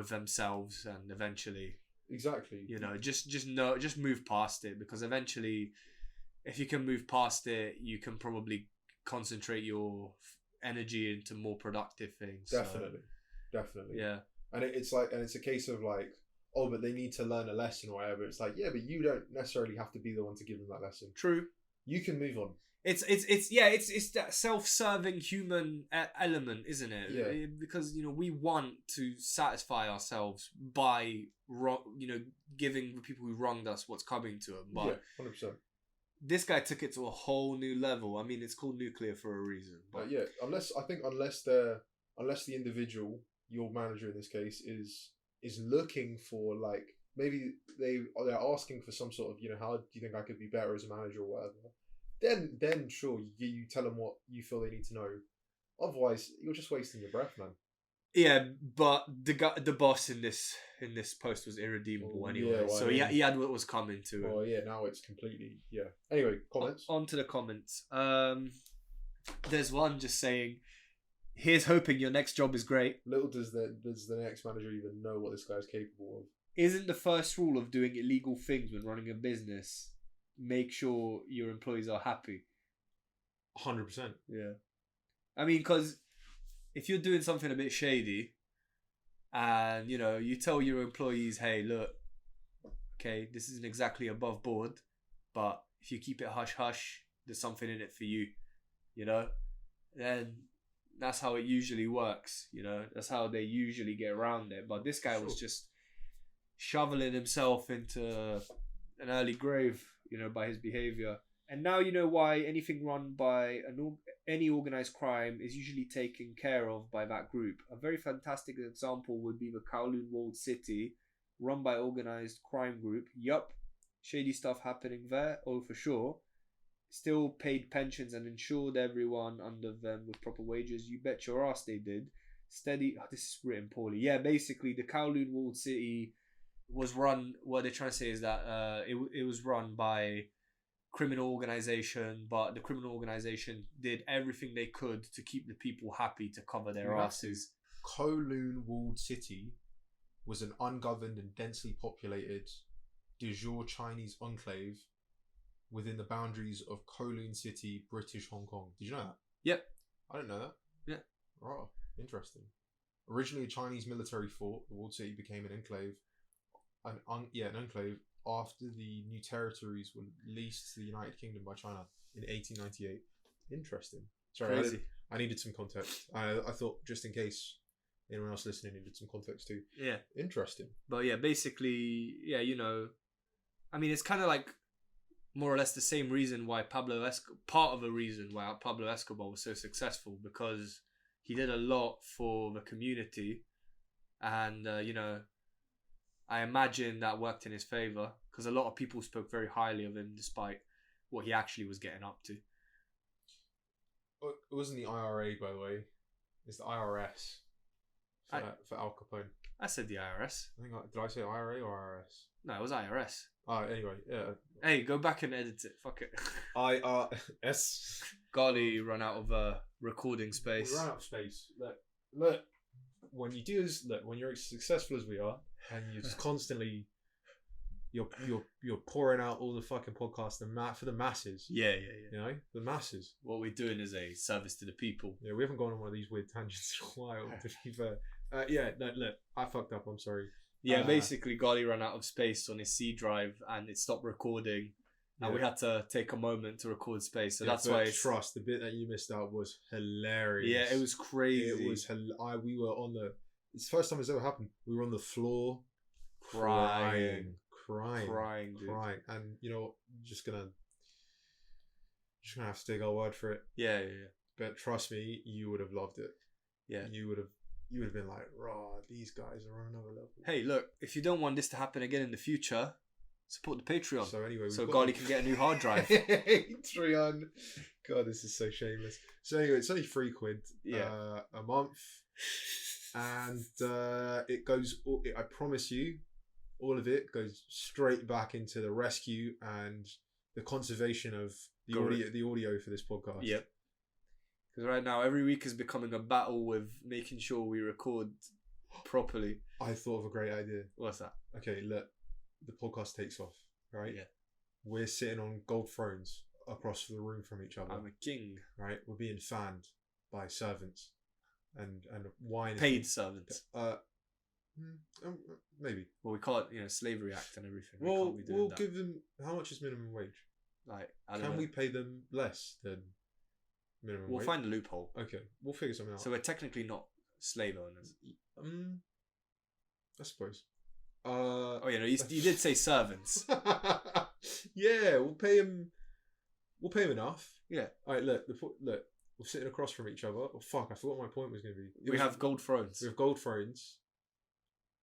B: themselves, and eventually,
A: Exactly.
B: just move past it, because eventually, if you can move past it, you can probably concentrate your energy into more productive things.
A: Definitely.
B: Yeah.
A: And it's a case of like, oh, but they need to learn a lesson or whatever. It's like, yeah, but you don't necessarily have to be the one to give them that lesson.
B: True.
A: You can move on.
B: It's that self-serving human element, isn't it?
A: Yeah.
B: Because we want to satisfy ourselves by giving the people who wronged us what's coming to them. But
A: 100%.
B: this guy took it to a whole new level. I mean, it's called nuclear for a reason. But
A: unless the individual, your manager in this case, is looking for, like, maybe they're asking for some sort of, how do you think I could be better as a manager or whatever, then sure, you tell them what you feel they need to know. Otherwise, you're just wasting your breath, man.
B: Yeah, but the boss in this post was irredeemable anyway. So he had what was coming to him.
A: Well, yeah, now it's completely Anyway, comments.
B: On to the comments. There's one just saying, "Here's hoping your next job is great."
A: Little does the next manager even know what this guy's capable of.
B: Isn't the first rule of doing illegal things when running a business make sure your employees are happy?
A: 100%.
B: Yeah. I mean, because if you're doing something a bit shady and, you tell your employees, hey, look, okay, this isn't exactly above board, but if you keep it hush-hush, there's something in it for you, then that's how it usually works, That's how they usually get around it. But this guy was just shoveling himself into an early grave, by his behavior. And now you know why anything run by any organized crime is usually taken care of by that group. A very fantastic example would be the Kowloon Walled City, run by organized crime group. Yup, shady stuff happening there, for sure. Still paid pensions and insured everyone under them with proper wages. You bet your ass they did. Steady. Oh, this is written poorly. Yeah, basically the Kowloon Walled City was run. What they're trying to say is that it was run by criminal organization, but the criminal organization did everything they could to keep the people happy, to cover their asses.
A: Kowloon Walled City was an ungoverned and densely populated de jure Chinese enclave within the boundaries of Kowloon City, British Hong Kong. Did you know that?
B: Yep.
A: I didn't know that.
B: Yeah.
A: Oh, interesting. Originally a Chinese military fort, the walled city became an enclave. An enclave after the new territories were leased to the United Kingdom by China in 1898. Interesting. Sorry,
B: Crazy.
A: I needed some context. I thought, just in case anyone else listening needed some context too.
B: Yeah.
A: Interesting.
B: But yeah, basically, I mean, it's kind of like more or less the same reason why part of the reason why Pablo Escobar was so successful, because he did a lot for the community, and I imagine that worked in his favor, because a lot of people spoke very highly of him despite what he actually was getting up to.
A: It wasn't the IRA, by the way. It's the IRS for Al Capone.
B: I said the IRS.
A: Did I say IRA or IRS?
B: No, it was IRS.
A: Anyway, yeah.
B: Hey, go back and edit it. Fuck it.
A: IRS.
B: Golly, run out of recording space.
A: We ran out of space. Look. When you do this, when you're as successful as we are, and you're just constantly, you're pouring out all the fucking podcasts for the masses.
B: Yeah.
A: The masses.
B: What we're doing is a service to the people.
A: Yeah, we haven't gone on one of these weird tangents in a while, to be fair. Look, I fucked up. I'm sorry.
B: Yeah, basically, Golly ran out of space on his C drive and it stopped recording. And we had to take a moment to record space. So that's why
A: trust, the bit that you missed out was hilarious.
B: Yeah, it was crazy.
A: It was we were on it's the first time it's ever happened. We were on the floor
B: crying.
A: Dude. And just gonna have to take our word for it.
B: Yeah.
A: But trust me, you would have loved it.
B: Yeah.
A: You would have been like, raw, these guys are on another level.
B: Hey, look, if you don't want this to happen again in the future, Support the Patreon.
A: So anyway,
B: so Garly can get a new hard drive.
A: Patreon. God, this is so shameless. So anyway, it's only £3 a month, and it goes. I promise you, all of it goes straight back into the rescue and the conservation of the audio for this podcast.
B: Yep. Because right now, every week is becoming a battle with making sure we record properly.
A: I thought of a great idea.
B: What's that?
A: Okay, look, the podcast takes off, right?
B: Yeah.
A: We're sitting on gold thrones across the room from each other.
B: I'm a king.
A: Right? We're being fanned by servants and wine.
B: Paid servants.
A: Maybe.
B: Well, we call it, Slavery Act and everything.
A: Well, we'll give them. How much is minimum wage?
B: Like, I don't
A: Can
B: know.
A: we pay them less than minimum
B: We'll
A: wage?
B: find a loophole.
A: Okay, we'll figure something out.
B: So we're technically not slave owners.
A: I suppose.
B: Oh yeah, no, you did say servants.
A: Yeah, we'll pay him. We'll pay him enough.
B: Yeah.
A: All right. Look. Look. We're sitting across from each other. Oh fuck! I forgot what my point was going to be.
B: We have gold thrones.
A: We have gold thrones.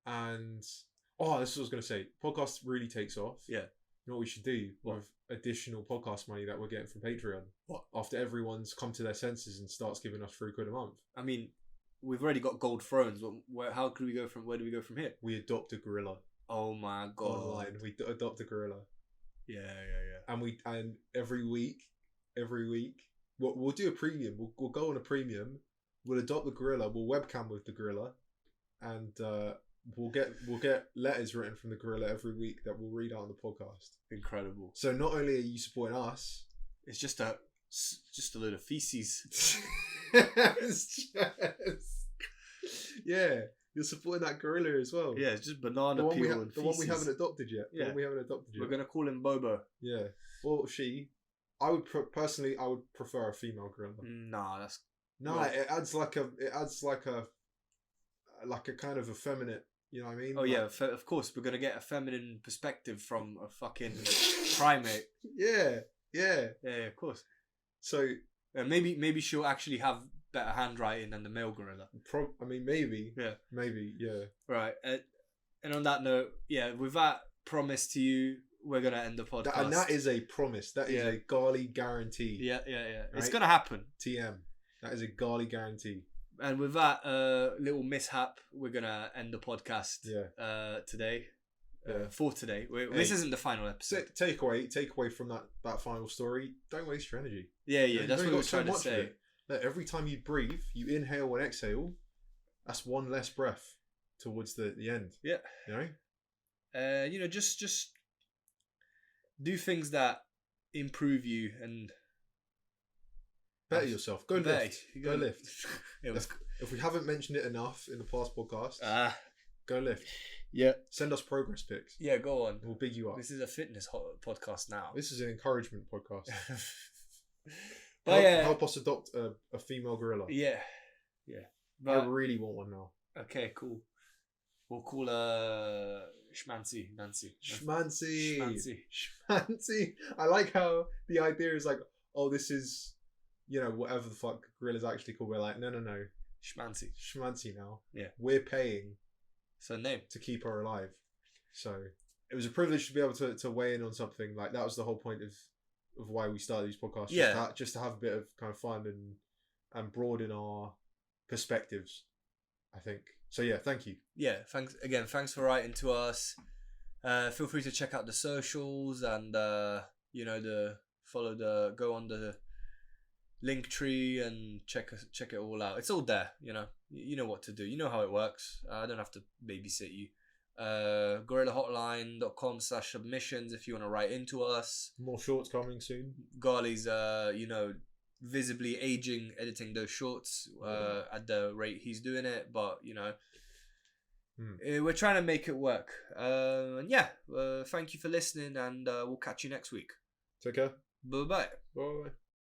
A: And this is what I was going to say. Podcast really takes off.
B: Yeah.
A: You know what we should do
B: What?
A: with additional podcast money that we're getting from Patreon?
B: What?
A: After everyone's come to their senses and starts giving us £3 a month.
B: I mean, we've already got gold thrones. How could we go from? Where do we go from here?
A: We adopt a gorilla
B: Oh my god!
A: online. We adopt a gorilla,
B: Yeah.
A: and every week, we'll do a premium. We'll go on a premium. We'll adopt the gorilla. We'll webcam with the gorilla, and we'll get letters written from the gorilla every week that we'll read out on the podcast.
B: Incredible.
A: So not only are you supporting us,
B: It's just a load of feces.
A: yeah, you're supporting that gorilla as well.
B: Yeah, it's just banana
A: the one
B: peel and
A: the one we
B: feces.
A: haven't adopted yet. The
B: Yeah.
A: one we haven't adopted yet.
B: We're gonna call him Bobo.
A: Yeah, or she. I would personally, I would prefer a female gorilla.
B: Nah, that's
A: No,
B: Well-
A: it adds like a kind of effeminate. You know what I mean?
B: Oh yeah, of course we're gonna get a feminine perspective from a fucking primate.
A: Yeah.
B: Yeah, of course.
A: So
B: Maybe she'll actually have better handwriting than the male gorilla.
A: maybe.
B: Yeah.
A: Maybe. Yeah.
B: Right. And on that note, with that promise to you, we're gonna end the podcast.
A: And that is a promise. That is a Garly guarantee.
B: Yeah. It's
A: Right?
B: gonna happen.
A: TM. That is a Garly guarantee.
B: And with that little mishap, we're gonna end the podcast.
A: Yeah.
B: Today.
A: Yeah.
B: For today. This isn't the final episode.
A: Take away from that final story. Don't waste your energy.
B: Yeah.
A: You've
B: That's what
A: only
B: we're
A: got so
B: trying to
A: much of
B: say.
A: it. Look, every time you breathe, you inhale and exhale. That's one less breath towards the end.
B: Yeah.
A: You know.
B: Just do things that improve you and
A: Better yourself. Go lift. Go lift.
B: It was.
A: If we haven't mentioned it enough in the past podcast, go lift.
B: Yeah.
A: Send us progress pics.
B: Yeah. Go on.
A: We'll big you up.
B: This is a fitness podcast now.
A: This is an encouragement podcast.
B: But
A: help us adopt a female gorilla.
B: Yeah.
A: I
B: But
A: really want one now.
B: okay, cool. We'll call Nancy.
A: Schmancy. I like how the idea is like, oh, this is, whatever the fuck gorilla's actually called. We're like, no. Schmancy now.
B: Yeah.
A: We're paying
B: So name.
A: to keep her alive. So it was a privilege to be able to weigh in on something. Like, that was the whole point of why we started these podcasts. Just to have a bit of kind of fun and broaden our perspectives, I think. So yeah, thank you.
B: Yeah, thanks for writing to us. Feel free to check out the socials and go on the link tree and check it all out. It's all there, you know what to do. You know how it works. I don't have to babysit you. gorillahotline.com/submissions if you want to write into us.
A: More shorts coming soon.
B: Garly's visibly aging editing those shorts at the rate he's doing it, but we're trying to make it work. Thank you for listening, and we'll catch you next week.
A: Take care.
B: Bye.
A: Bye.